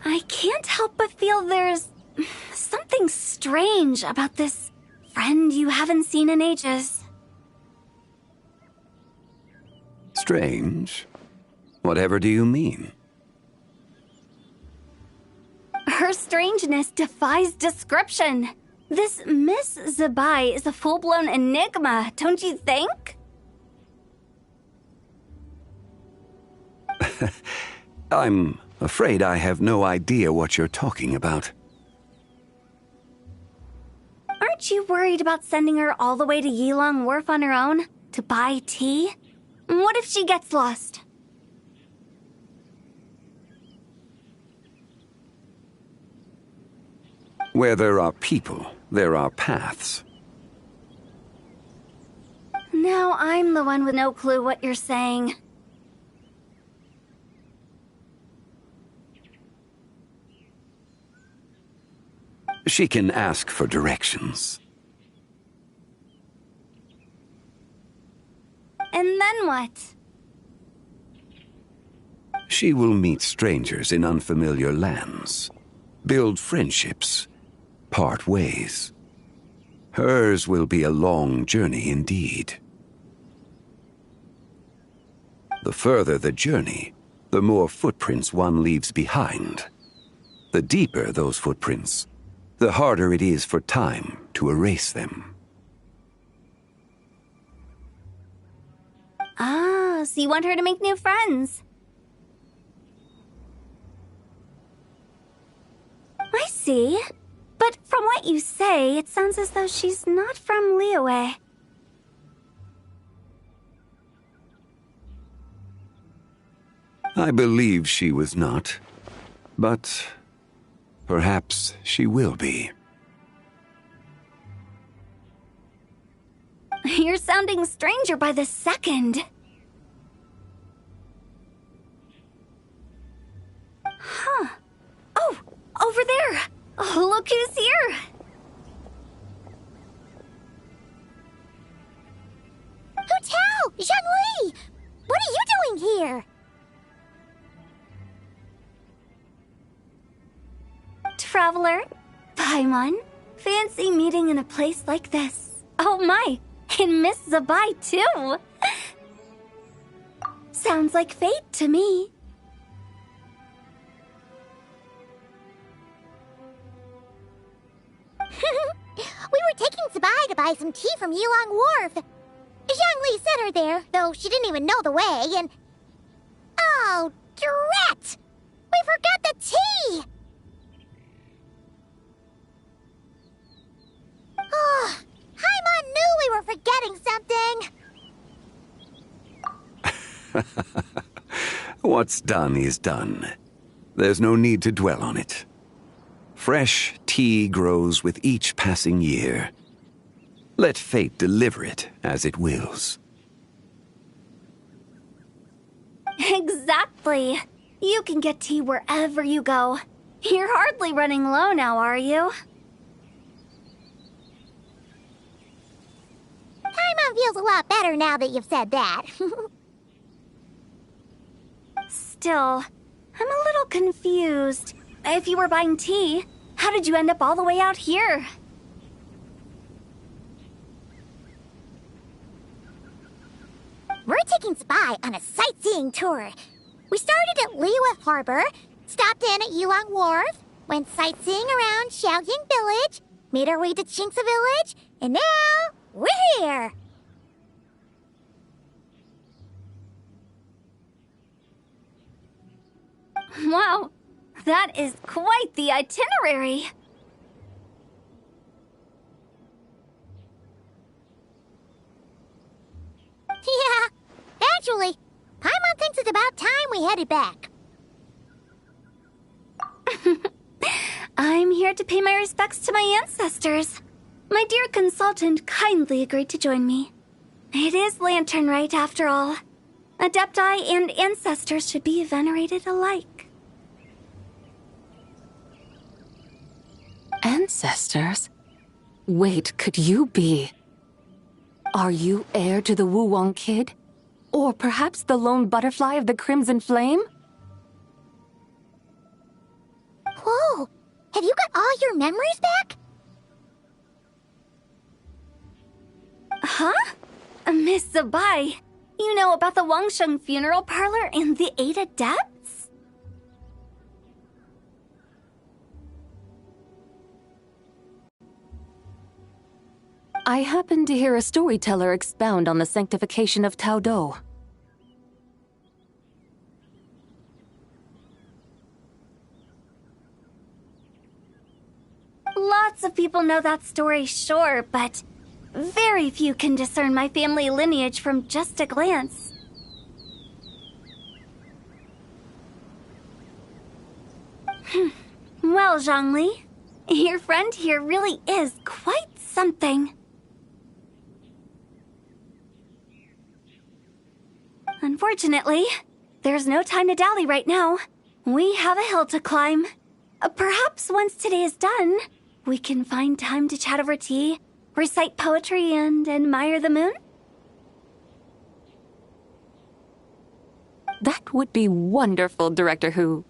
S8: I can't help but feel there's something strange about this friend you haven't seen in ages.
S9: Strange? Whatever do you mean?
S8: Her strangeness defies description. This Miss Zabai is a full-blown enigma, don't you think?
S9: I'm afraid I have no idea what you're talking about.
S8: Aren't you worried about sending her all the way to Yilong Wharf on her own to buy tea? What if she gets lost?
S9: Where there are people, there are paths.
S8: Now I'm the one with no clue what you're saying.
S9: She can ask for directions.
S8: And then what?
S9: She will meet strangers in unfamiliar lands, build friendships, part ways. Hers will be a long journey indeed. The further the journey, the more footprints one leaves behind. The deeper those footprints, the harder it is for time to erase them.
S8: Ah, so you want her to make new friends. I see. But from what you say, it sounds as though she's not from Liyue.
S9: I believe she was not, but perhaps she will be.
S8: You're sounding stranger by the second. Huh. Oh, over there! Oh, look who's here!
S1: Hu Tao! Zhongli! What are you doing here?
S8: Traveler, Paimon, fancy meeting in a place like this. Oh my, and Miss Zabai too! Sounds like fate to me.
S1: We were taking Zabai to buy some tea from Yulong Wharf. Zhongli sent her there, though she didn't even know the way, and... Oh, drat! We forgot the tea! Oh, Paimon knew we were forgetting something!
S9: What's done is done. There's no need to dwell on it. Fresh tea grows with each passing year. Let fate deliver it as it wills.
S8: Exactly. You can get tea wherever you go. You're hardly running low now, are you?
S1: Paimon feels a lot better now that you've said that.
S8: Still, I'm a little confused. If you were buying tea, how did you end up all the way out here?
S1: We're taking Zabai on a sightseeing tour. We started at Liyue Harbor, stopped in at Yulong Wharf, went sightseeing around Xiaoying Village, made our way to Qingce Village, and now we're here.
S8: Wow, that is quite the itinerary.
S1: Yeah, actually, Paimon thinks it's about time we headed back.
S8: I'm here to pay my respects to my ancestors. My dear consultant kindly agreed to join me. It is Lantern Rite, after all. Adepti and ancestors should be venerated alike.
S3: Ancestors? Wait, could you be? Are you heir to the Wu-Wong kid? Or perhaps the lone butterfly of the Crimson Flame?
S1: Whoa, have you got all your memories back?
S8: Huh? Miss Zabai, you know about the Wangsheng funeral parlor and the 8 adepts?
S3: I happened to hear a storyteller expound on the sanctification of Tao Do.
S8: Lots of people know that story, sure, but very few can discern my family lineage from just a glance. tell, Zhongli. Your friend here really is quite something. Unfortunately, there's no time to dally right now. We have a hill to climb. Perhaps once today is done, we can find time to chat over tea, recite poetry, and admire the moon?
S3: That would be wonderful, Director Who.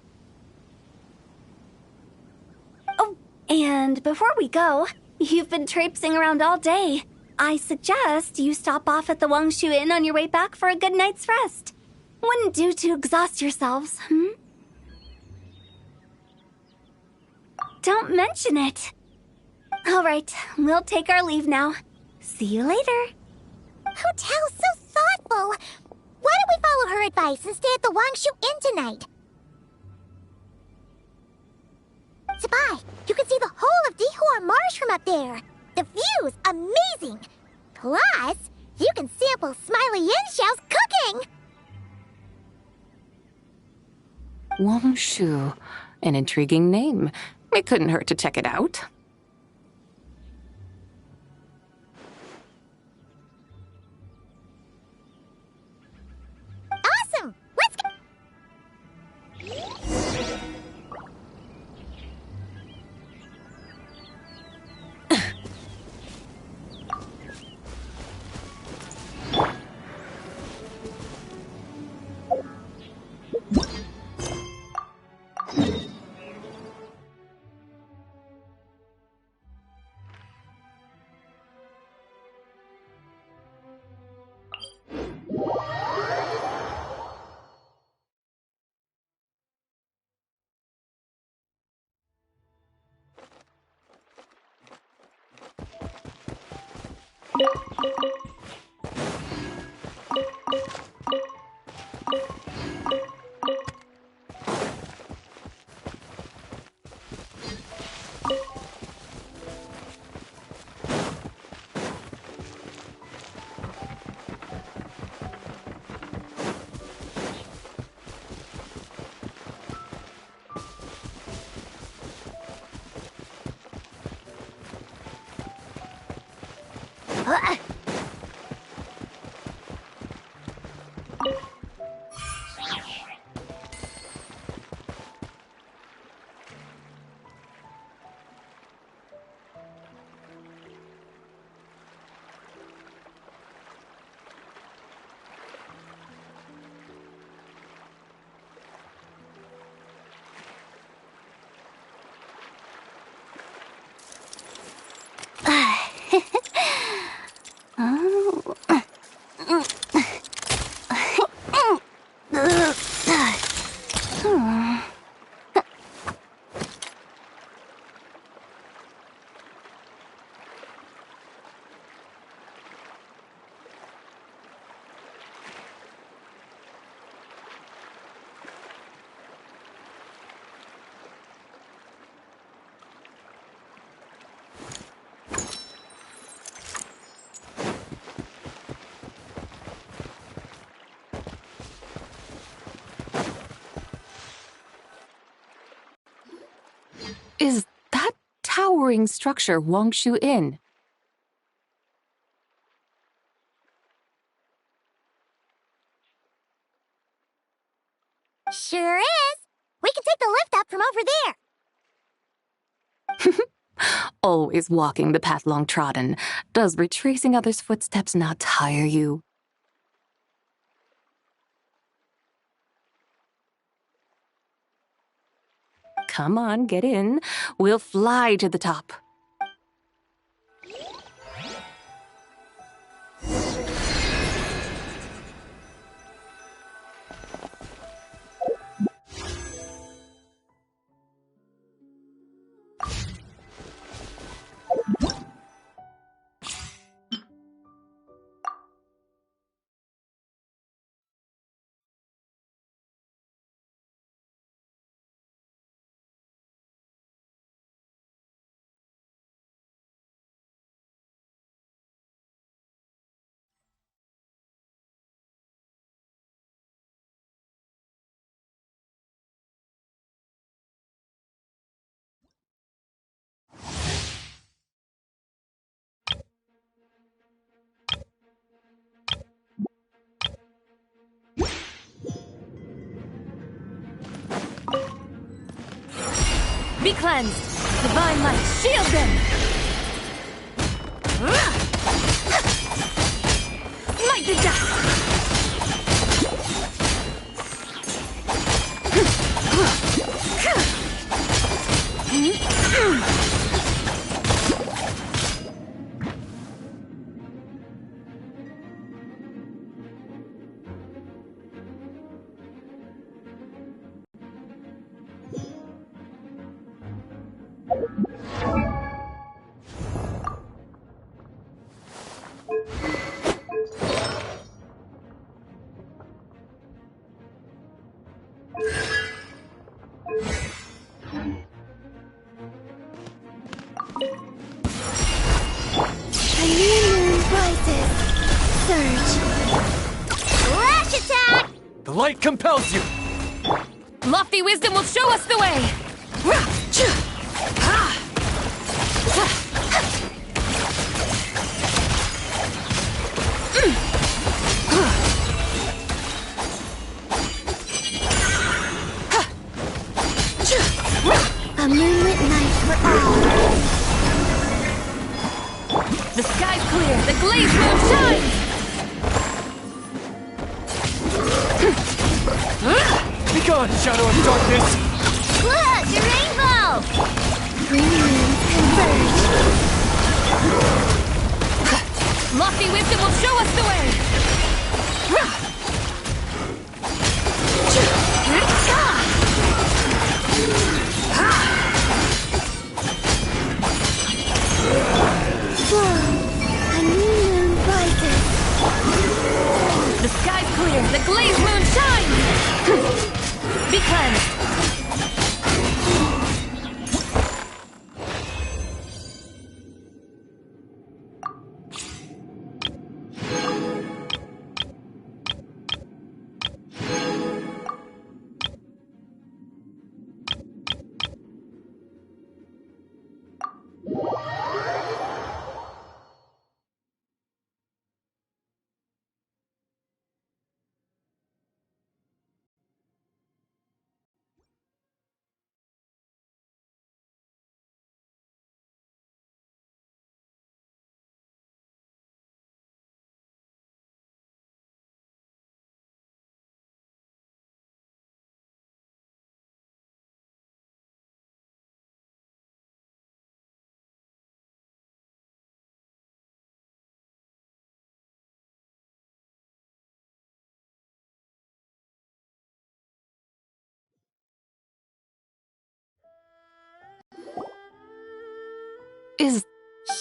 S8: Oh, and before we go, you've been traipsing around all day. I suggest you stop off at the Wangshu Inn on your way back for a good night's rest. Wouldn't do to exhaust yourselves, Don't mention it. All right, we'll take our leave now. See you later.
S1: Hotel's so thoughtful. Why don't we follow her advice and stay at the Wangshu Inn tonight? Sabai, you can see the whole of Dihua Marsh from up there. The view's amazing. Plus, you can sample Smiley Yinshao's cooking.
S3: Wangshu. An intriguing name. It couldn't hurt to check it out.
S1: Awesome! Let's go!
S3: Is that towering structure Wangshu Inn?
S1: Sure is. We can take the lift up from over there.
S3: Always walking the path long trodden. Does retracing others' footsteps not tire you? Come on, get in. We'll fly to the top. Be cleansed! Divine light, shield them! Smite the dust!
S5: The light compels you!
S3: Lofty wisdom will show us the way!
S1: A moonlit night for all.
S3: The sky's clear, the glazed moon shines!
S5: Be gone, shadow of darkness!
S1: Look, the rainbow! Green moons converge.
S3: Lofty wisdom will show us the way!
S1: Whoa, a new moon rises.
S3: The sky's clear, the glazed moon shines! Be cleansed!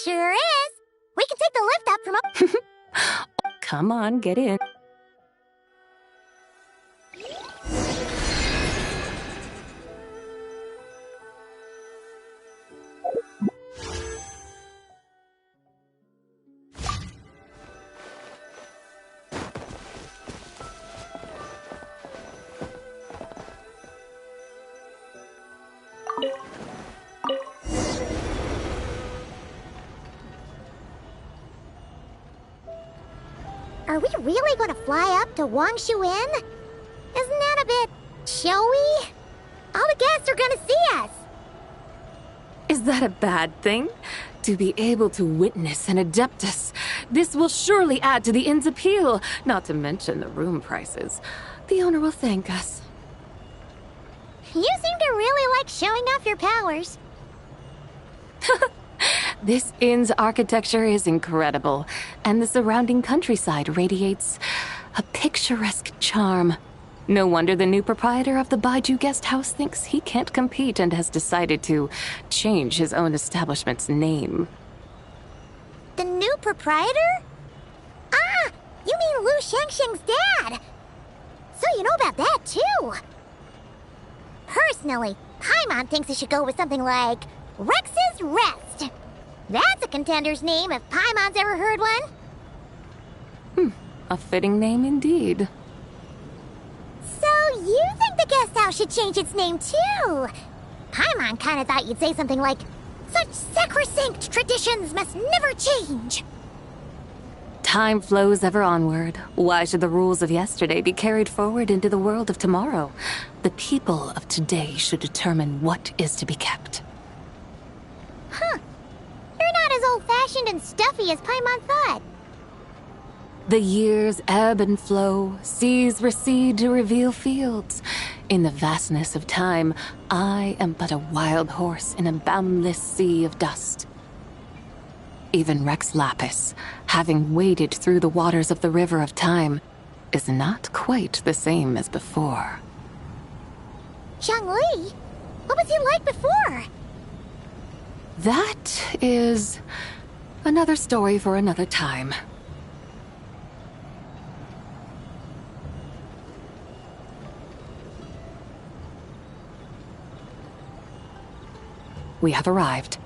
S1: Sure is. We can take the lift up from up.
S3: Come on, get in.
S1: Are we really going to fly up to Wangshu Inn? Isn't that a bit showy? All the guests are going to see us.
S3: Is that a bad thing? To be able to witness an Adeptus. This will surely add to the inn's appeal, not to mention the room prices. The owner will thank us.
S1: You seem to really like showing off your powers.
S3: This inn's architecture is incredible, and the surrounding countryside radiates a picturesque charm. No wonder the new proprietor of the Baiju guest house thinks he can't compete and has decided to change his own establishment's name.
S1: The new proprietor? Ah, you mean Lu Shengsheng's dad. So you know about that, too. Personally, Paimon thinks it should go with something like Rex's Rest. That's a contender's name if Paimon's ever heard one.
S3: A fitting name indeed.
S1: So you think the guest house should change its name, too? Paimon kinda thought you'd say something like, such sacrosanct traditions must never change.
S3: Time flows ever onward. Why should the rules of yesterday be carried forward into the world of tomorrow? The people of today should determine what is to be kept.
S1: Huh. You're not as old-fashioned and stuffy as Paimon thought.
S3: The years ebb and flow, seas recede to reveal fields. In the vastness of time, I am but a wild horse in a boundless sea of dust. Even Rex Lapis, having waded through the waters of the river of time, is not quite the same as before.
S1: Zhongli? What was he like before?
S3: That is another story for another time. We have arrived.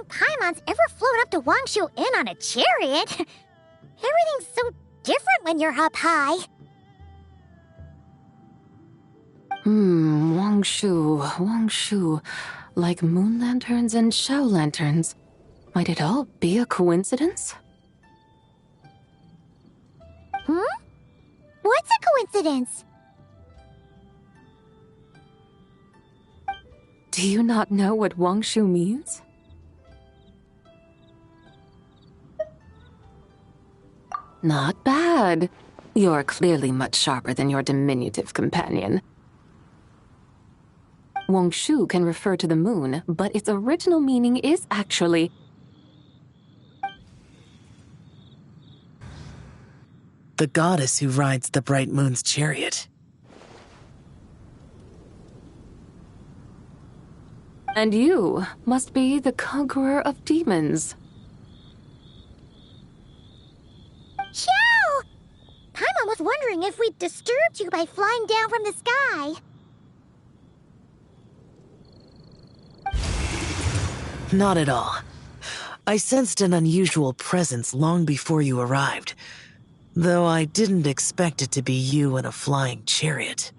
S1: Paimon's ever flown up to Wangshu Inn on a chariot. Everything's so different when you're up high.
S3: Wangshu. Like moon lanterns and shell lanterns. Might it all be a coincidence?
S1: What's a coincidence?
S3: Do you not know what Wangshu means? Not bad. You're clearly much sharper than your diminutive companion. Wangshu can refer to the moon, but its original meaning is actually
S10: the goddess who rides the bright moon's chariot.
S3: And you must be the conqueror of demons.
S1: Xiao! Paimon was wondering if we'd disturbed you by flying down from the sky.
S10: Not at all. I sensed an unusual presence long before you arrived, though I didn't expect it to be you in a flying chariot.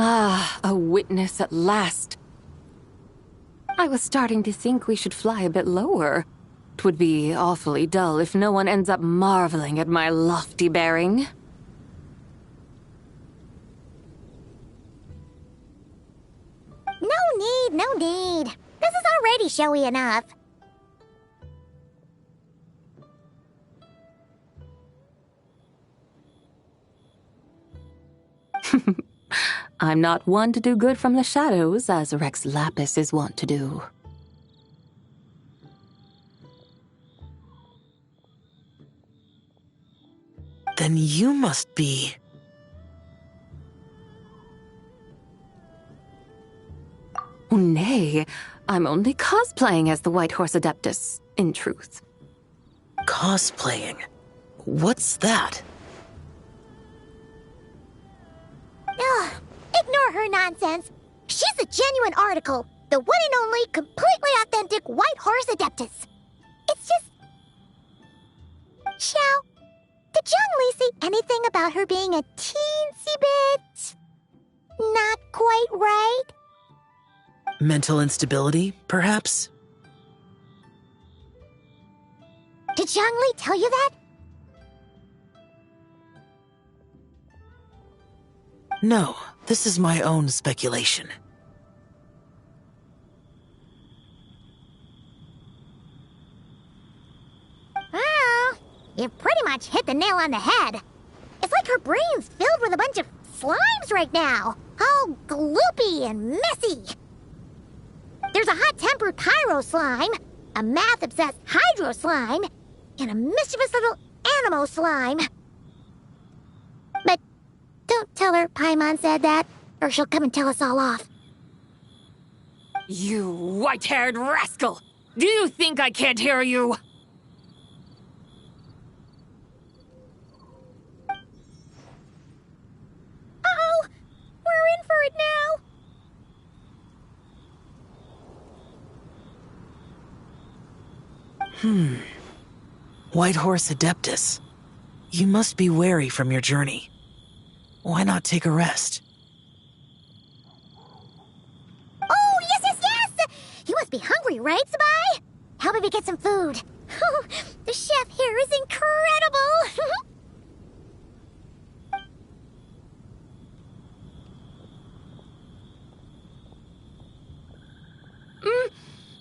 S3: Ah, a witness at last. I was starting to think we should fly a bit lower. 'Twould be awfully dull if no one ends up marveling at my lofty bearing.
S1: No need. This is already showy enough.
S3: I'm not one to do good from the shadows, as Rex Lapis is wont to do.
S10: Then you must be...
S3: Oh, nay, I'm only cosplaying as the White Horse Adeptus, in truth.
S10: Cosplaying? What's that?
S1: Ugh, ignore her nonsense. She's the genuine article, the one and only, completely authentic White Horse Adeptus. It's just... Xiao, did Zhongli say anything about her being a teensy bit... not quite right?
S10: Mental instability, perhaps?
S1: Did Zhongli tell you that?
S10: No, this is my own speculation.
S1: Well, you pretty much hit the nail on the head. It's like her brain's filled with a bunch of slimes right now. All gloopy and messy. There's a hot-tempered pyro slime, a math-obsessed hydro slime, and a mischievous little animal slime. But don't tell her Paimon said that, or she'll come and tell us all off.
S11: You white-haired rascal! Do you think I can't hear you?
S1: Uh-oh! We're in for it now!
S10: White Horse Adeptus. You must be weary from your journey. Why not take a rest?
S1: Oh, yes, yes, yes! You must be hungry, right, Sabai? How about we get some food? Oh, the chef here is incredible!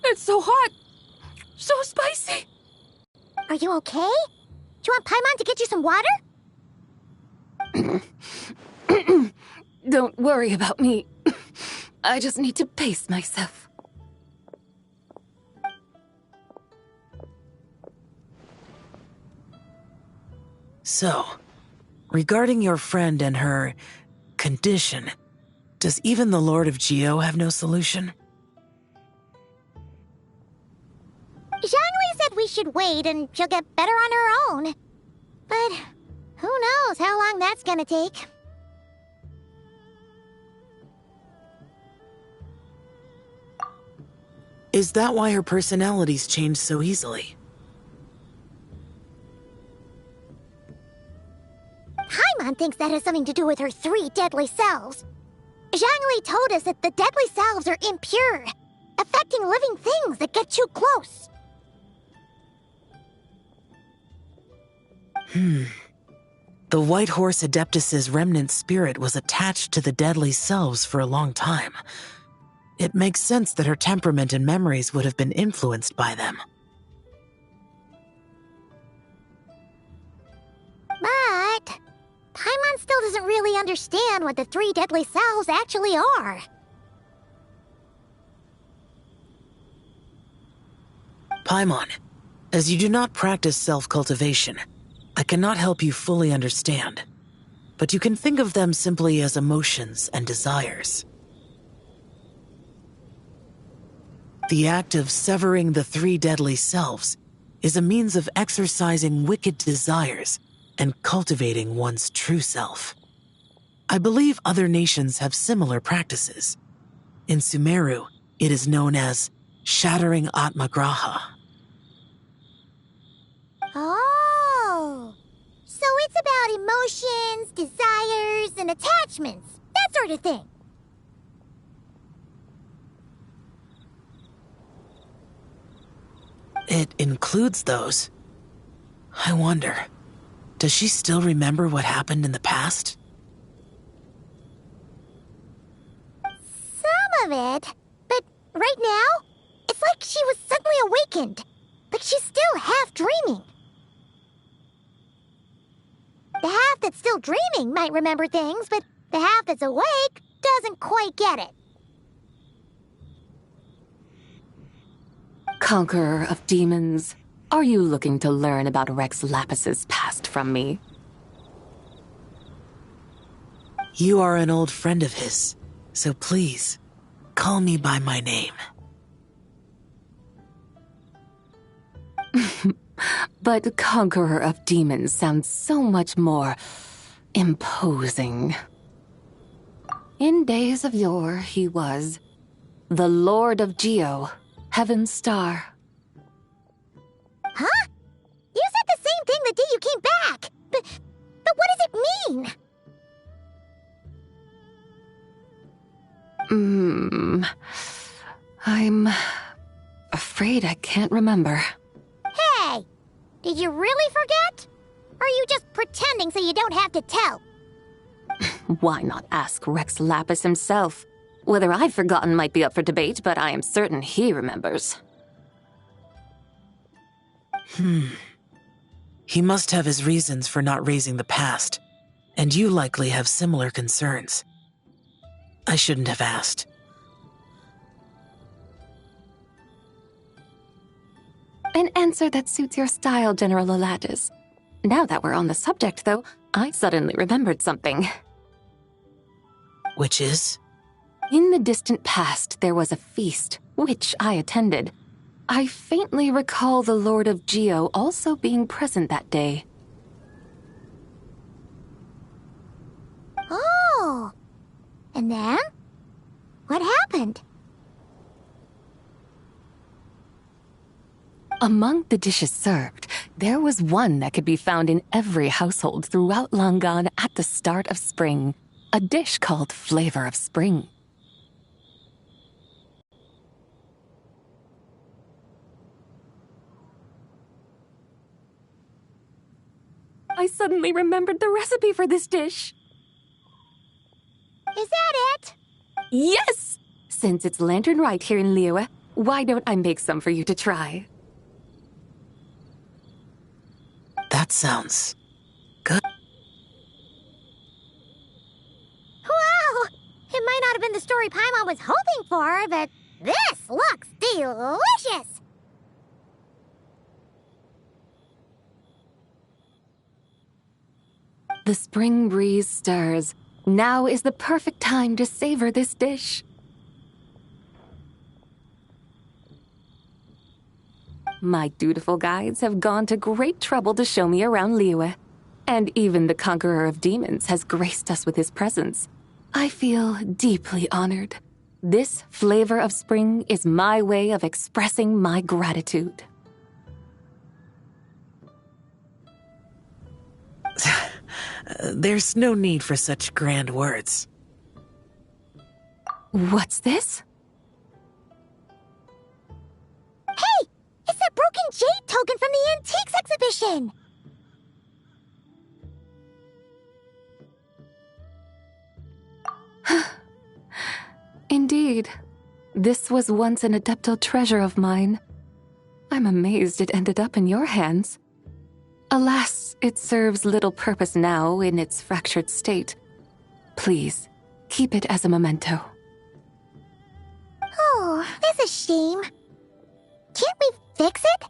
S11: It's so hot! So spicy!
S1: Are you okay? Do you want Paimon to get you some water?
S3: Don't worry about me. I just need to pace myself.
S10: So, regarding your friend and her condition, does even the Lord of Geo have no solution?
S1: Zhangli said we should wait and she'll get better on her own. But who knows how long that's gonna take.
S10: Is that why her personalities change so easily?
S1: Paimon thinks that has something to do with her 3 deadly selves. Zhangli told us that the deadly selves are impure, affecting living things that get too close.
S10: The White Horse Adeptus's remnant spirit was attached to the deadly selves for a long time. It makes sense that her temperament and memories would have been influenced by them.
S1: But Paimon still doesn't really understand what the 3 deadly selves actually are.
S10: Paimon, as you do not practice self-cultivation, I cannot help you fully understand, but you can think of them simply as emotions and desires. The act of severing the 3 deadly selves is a means of exercising wicked desires and cultivating one's true self. I believe other nations have similar practices. In Sumeru, it is known as shattering Atmagraha.
S1: Oh, so it's about emotions, desires, and attachments, that sort of thing.
S10: It includes those. I wonder, does she still remember what happened in the past?
S1: Some of it, but right now, it's like she was suddenly awakened. Like she's still half dreaming. The half that's still dreaming might remember things, but the half that's awake doesn't quite get it.
S3: Conqueror of demons, are you looking to learn about Rex Lapis's past from me?
S10: You are an old friend of his, so please, call me by my name.
S3: But Conqueror of Demons sounds so much more imposing. In days of yore, he was the Lord of Geo, Heaven's Star.
S1: Huh? You said the same thing the day you came back! But what does it mean?
S3: I'm afraid I can't remember.
S1: Hey! Did you really forget? Or are you just pretending so you don't have to tell?
S3: Why not ask Rex Lapis himself? Whether I've forgotten might be up for debate, but I am certain he remembers.
S10: He must have his reasons for not raising the past. And you likely have similar concerns. I shouldn't have asked.
S3: An answer that suits your style, General Elatis. Now that we're on the subject, though, I suddenly remembered something.
S10: Which is?
S3: In the distant past, there was a feast, which I attended. I faintly recall the Lord of Geo also being present that day.
S1: Oh. And then? What happened?
S3: Among the dishes served, there was one that could be found in every household throughout Langan at the start of spring, a dish called Flavor of Spring. I suddenly remembered the recipe for this dish.
S1: Is that it?
S3: Yes! Since it's lantern right here in Liyue, why don't I make some for you to try?
S10: That sounds good.
S1: Wow! It might not have been the story Paimon was hoping for, but this looks delicious!
S3: The spring breeze stirs. Now is the perfect time to savor this dish. My dutiful guides have gone to great trouble to show me around Liyue, and even the conqueror of demons has graced us with his presence. I feel deeply honored. This flavor of spring is my way of expressing my gratitude.
S10: There's no need for such grand words.
S3: What's this?
S1: Hey! It's that broken jade token from the antiques exhibition!
S3: Indeed. This was once an adeptal treasure of mine. I'm amazed it ended up in your hands. Alas, it serves little purpose now in its fractured state. Please, keep it as a memento.
S1: Oh, that's a shame. Can't we fix it?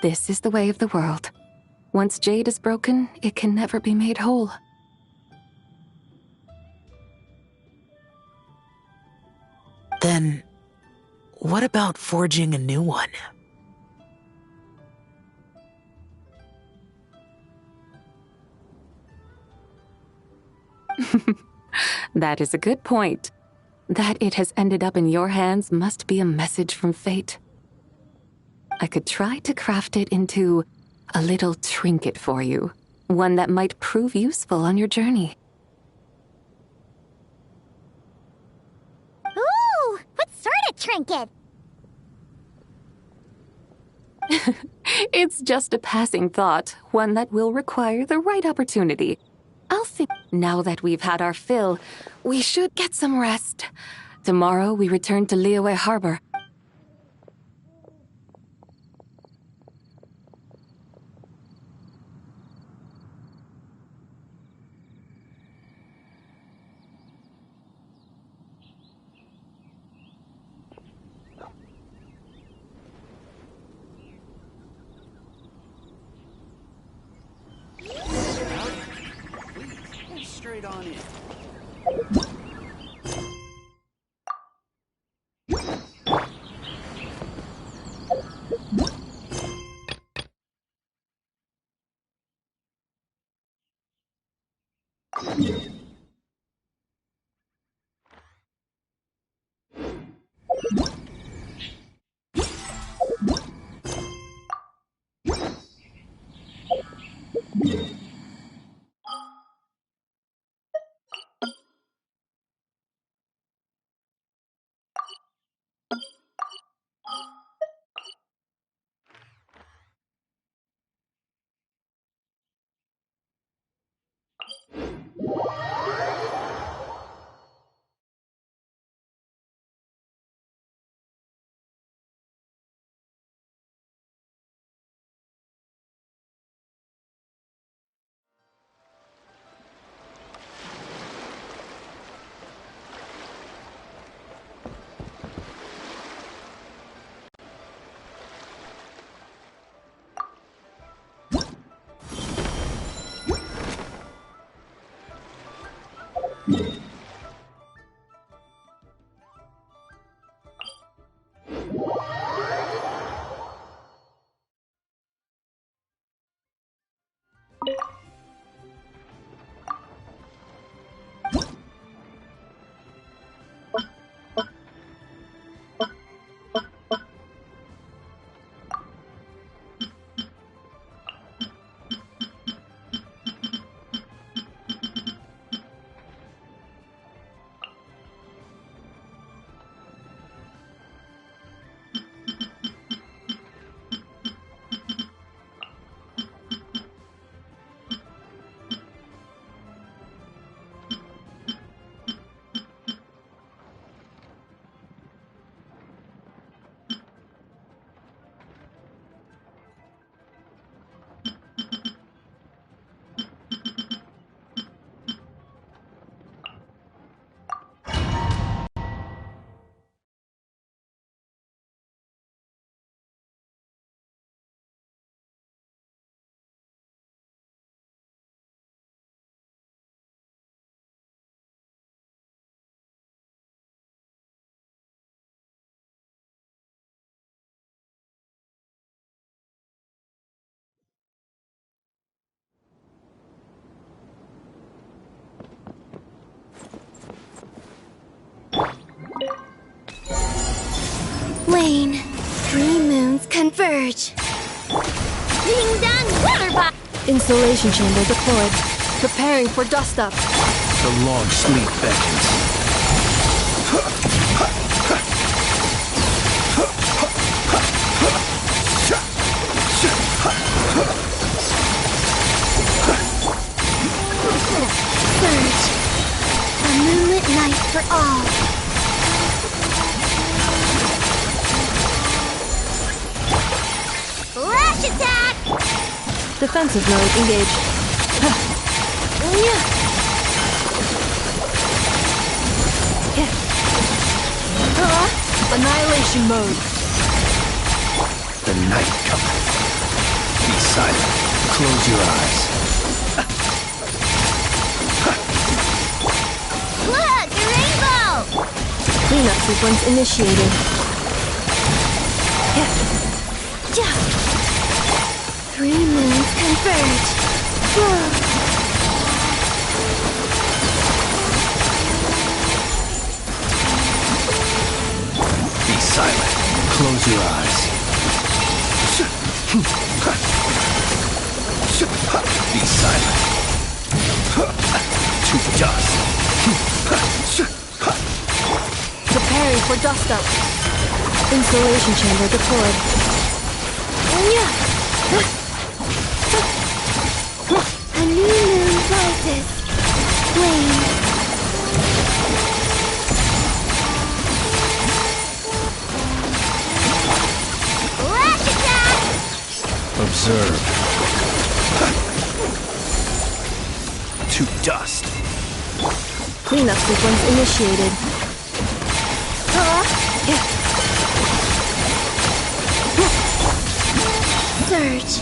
S3: This is the way of the world. Once jade is broken, it can never be made whole.
S10: Then, what about forging a new one?
S3: That is a good point. That it has ended up in your hands must be a message from fate. I could try to craft it into a little trinket for you, one that might prove useful on your journey.
S1: Ooh, what sort of trinket?
S3: It's just a passing thought, one that will require the right opportunity. I'll think now that we've had our fill, we should get some rest. Tomorrow we return to Liyue Harbor.
S5: Straight on in.
S8: Lane, 3 moons converge.
S1: Ding dong, water bot.
S12: Installation chamber deployed. Preparing for dust up.
S13: The long sleep beckons.
S8: Surge. A moonlit night for all.
S1: Flash attack.
S12: Defensive mode engaged. Annihilation mode.
S13: The night cometh. Be silent. Close your eyes.
S1: Look, a rainbow.
S12: Cleanup sequence initiated.
S8: 3 moons converge.
S13: Be silent. Close your eyes. Be silent. To dust.
S12: Preparing for dust up. Installation chamber deployed.
S8: A new moon rises. Flame.
S1: Flash attack.
S13: Observe. To dust.
S12: Cleanup sequence initiated.
S8: Surge.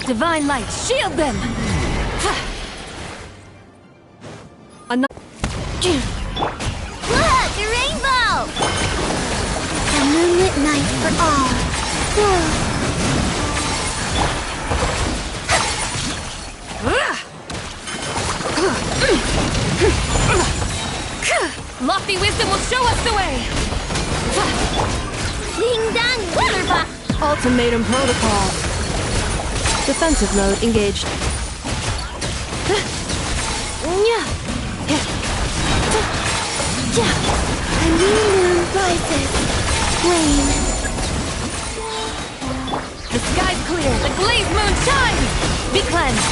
S12: Divine light, shield them!
S1: Look, a rainbow! A moonlit night for all.
S12: Lofty wisdom will show us the way!
S1: Ding dong, Wonderbuck!
S12: Ultimatum protocol. Defensive mode engaged.
S1: A new moon rises. Flame.
S12: The sky's clear, the glazed moon shines! Be cleansed!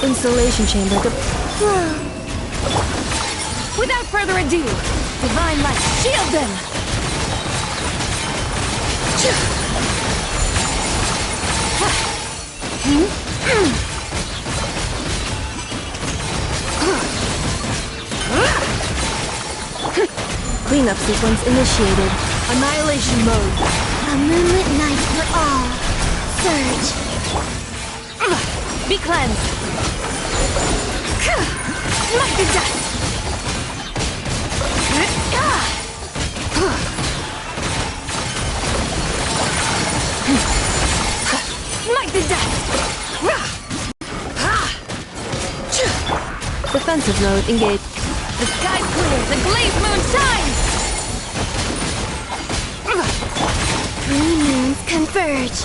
S12: Installation chamber. Without further ado, divine light, shield them! Cleanup sequence initiated. Annihilation mode.
S1: A moonlit night for all. Surge.
S12: Be cleansed. Smite the dust. Smite the dust. Defensive mode engaged. The sky's clear. The glazed moon shines.
S1: Three moons converge.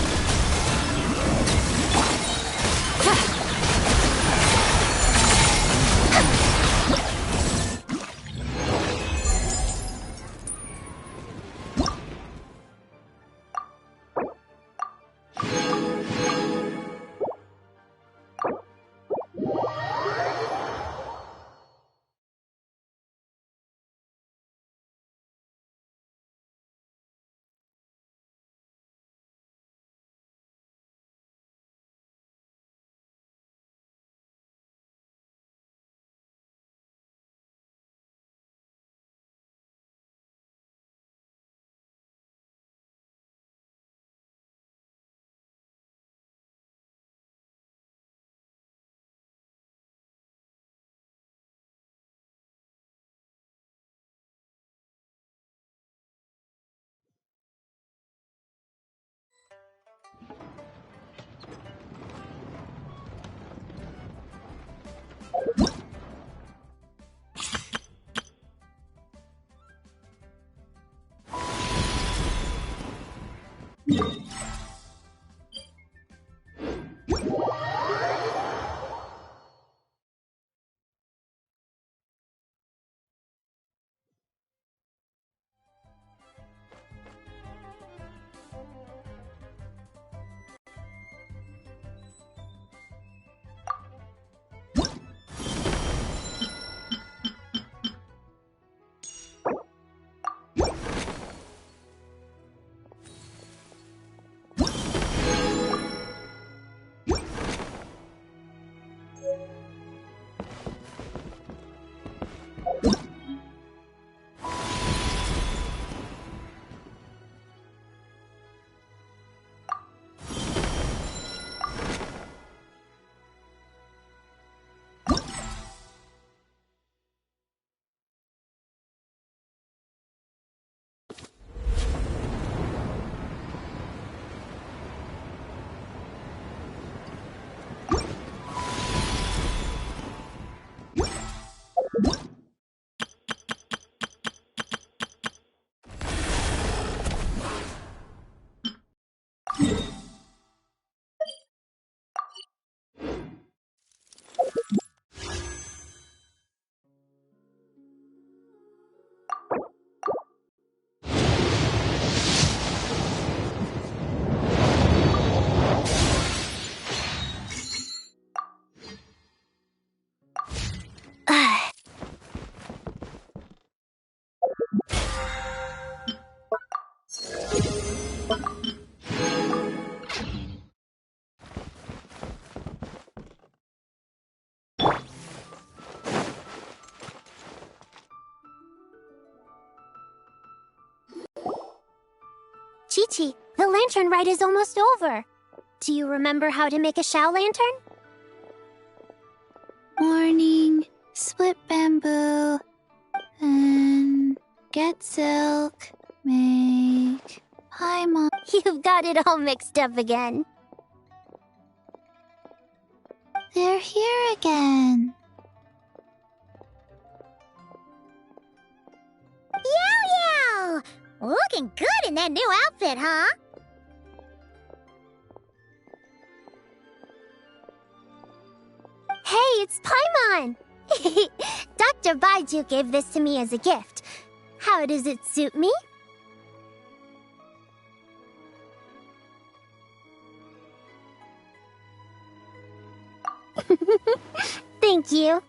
S1: Chi-Chi, the lantern rite is almost over. Do you remember how to make a Shao lantern?
S8: Morning, split bamboo, and get silk, make paimon.
S1: You've got it all mixed up again.
S8: They're here again.
S1: Yow! Looking good in that new outfit, huh? Hey, it's Paimon! Dr. Baiju gave this to me as a gift. How does it suit me? Thank you.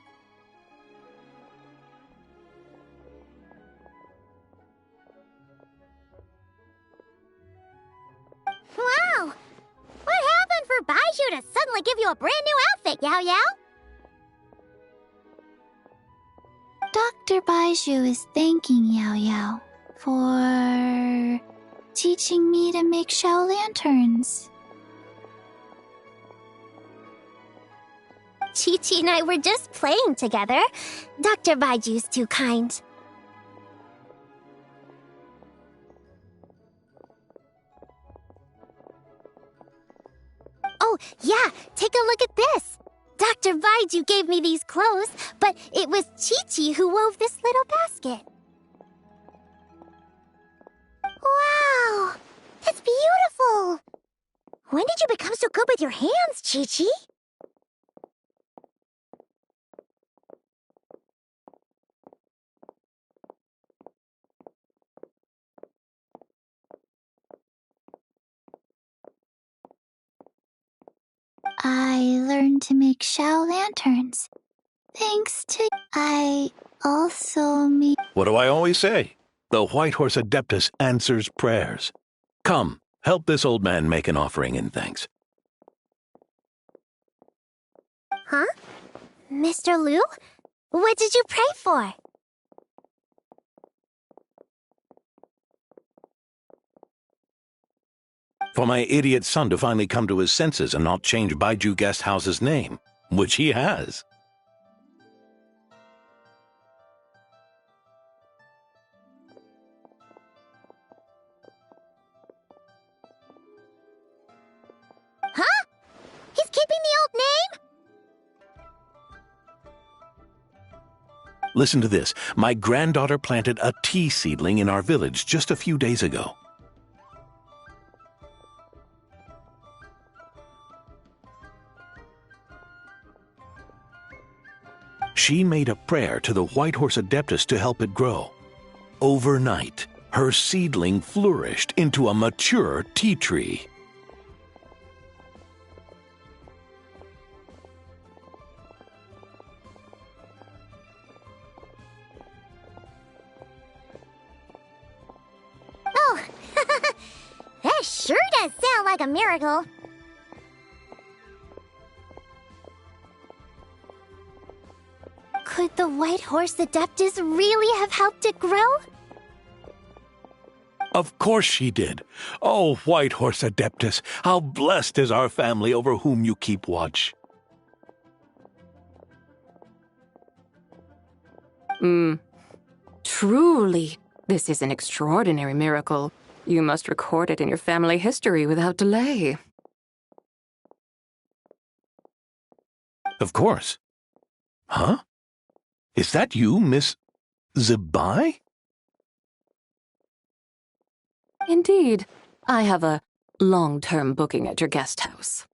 S1: Wow! What happened for Baiju to suddenly give you a brand new outfit, Yao Yao?
S8: Dr. Baiju is thanking Yao Yao for teaching me to make Shao lanterns.
S1: Chi-Chi and I were just playing together. Dr. Baiju's too kind. Oh, yeah, take a look at this. Dr. Baiju gave me these clothes, but it was Chi-Chi who wove this little basket. Wow, that's beautiful. When did you become so good with your hands, Chi-Chi?
S8: I learned to make Shao lanterns. Thanks to... I also made...
S14: What do I always say? The White Horse Adeptus answers prayers. Come, help this old man make an offering in thanks.
S1: Huh? Mr. Liu? What did you pray for?
S14: For my idiot son to finally come to his senses and not change Baiju Guest House's name, which he has.
S1: Huh? He's keeping the old name?
S14: Listen to this. My granddaughter planted a tea seedling in our village just a few days ago. She made a prayer to the White Horse Adeptus to help it grow. Overnight, her seedling flourished into a mature tea tree.
S1: Oh, that sure does sound like a miracle. Could the White Horse Adeptus really have helped it grow?
S14: Of course she did. Oh, White Horse Adeptus, how blessed is our family over whom you keep watch.
S3: Truly, this is an extraordinary miracle. You must record it in your family history without delay.
S14: Of course. Huh? Is that you, Miss Zebai?
S3: Indeed. I have a long-term booking at your guest house.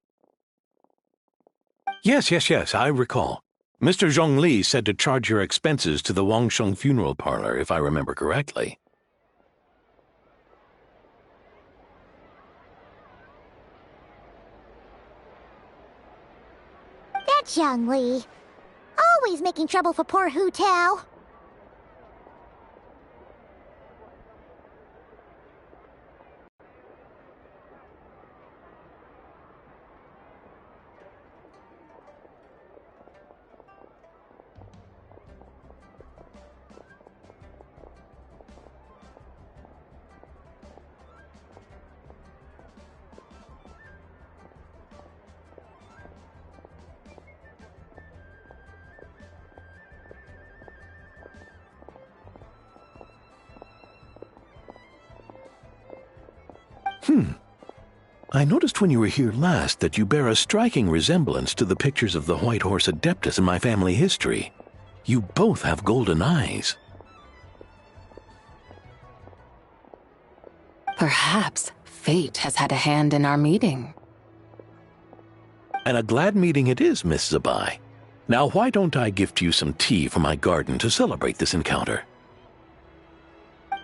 S14: Yes, I recall. Mr. Zhongli said to charge your expenses to the Wangsheng funeral parlor, if I remember correctly.
S1: That Zhang Li. Always making trouble for poor Hu Tao.
S14: I noticed when you were here last that you bear a striking resemblance to the pictures of the White Horse Adeptus in my family history. You both have golden eyes.
S3: Perhaps fate has had a hand in our meeting.
S14: And a glad meeting it is, Miss Zabai. Now why don't I gift you some tea from my garden to celebrate this encounter?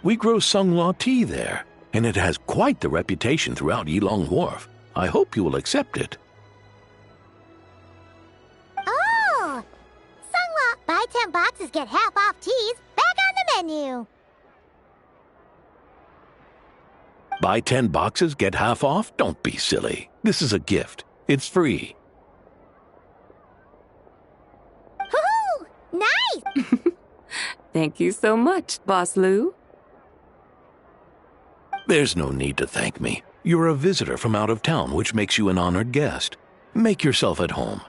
S14: We grow Sunglaw tea there, and it has quite the reputation throughout Yilong Wharf. I hope you will accept it.
S1: Oh! Sunglaw, buy 10 boxes, get half off teas. Back on the menu.
S14: Buy 10 boxes, get half off? Don't be silly. This is a gift. It's free.
S1: Hoo-hoo! Nice!
S3: Thank you so much, Boss Lou.
S14: There's no need to thank me. You're a visitor from out of town, which makes you an honored guest. Make yourself at home.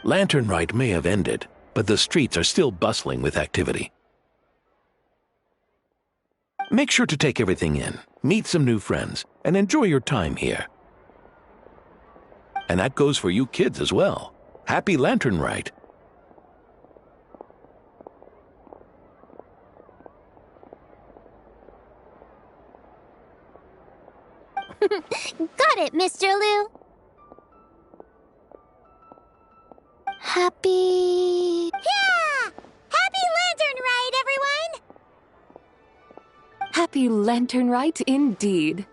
S14: Lantern Rite may have ended, but the streets are still bustling with activity. Make sure to take everything in, meet some new friends, and enjoy your time here. And that goes for you kids as well. Happy Lantern Rite.
S1: Got it, Mr. Liu. Happy... Yeah! Happy Lantern Rite, everyone!
S3: Happy Lantern Rite indeed.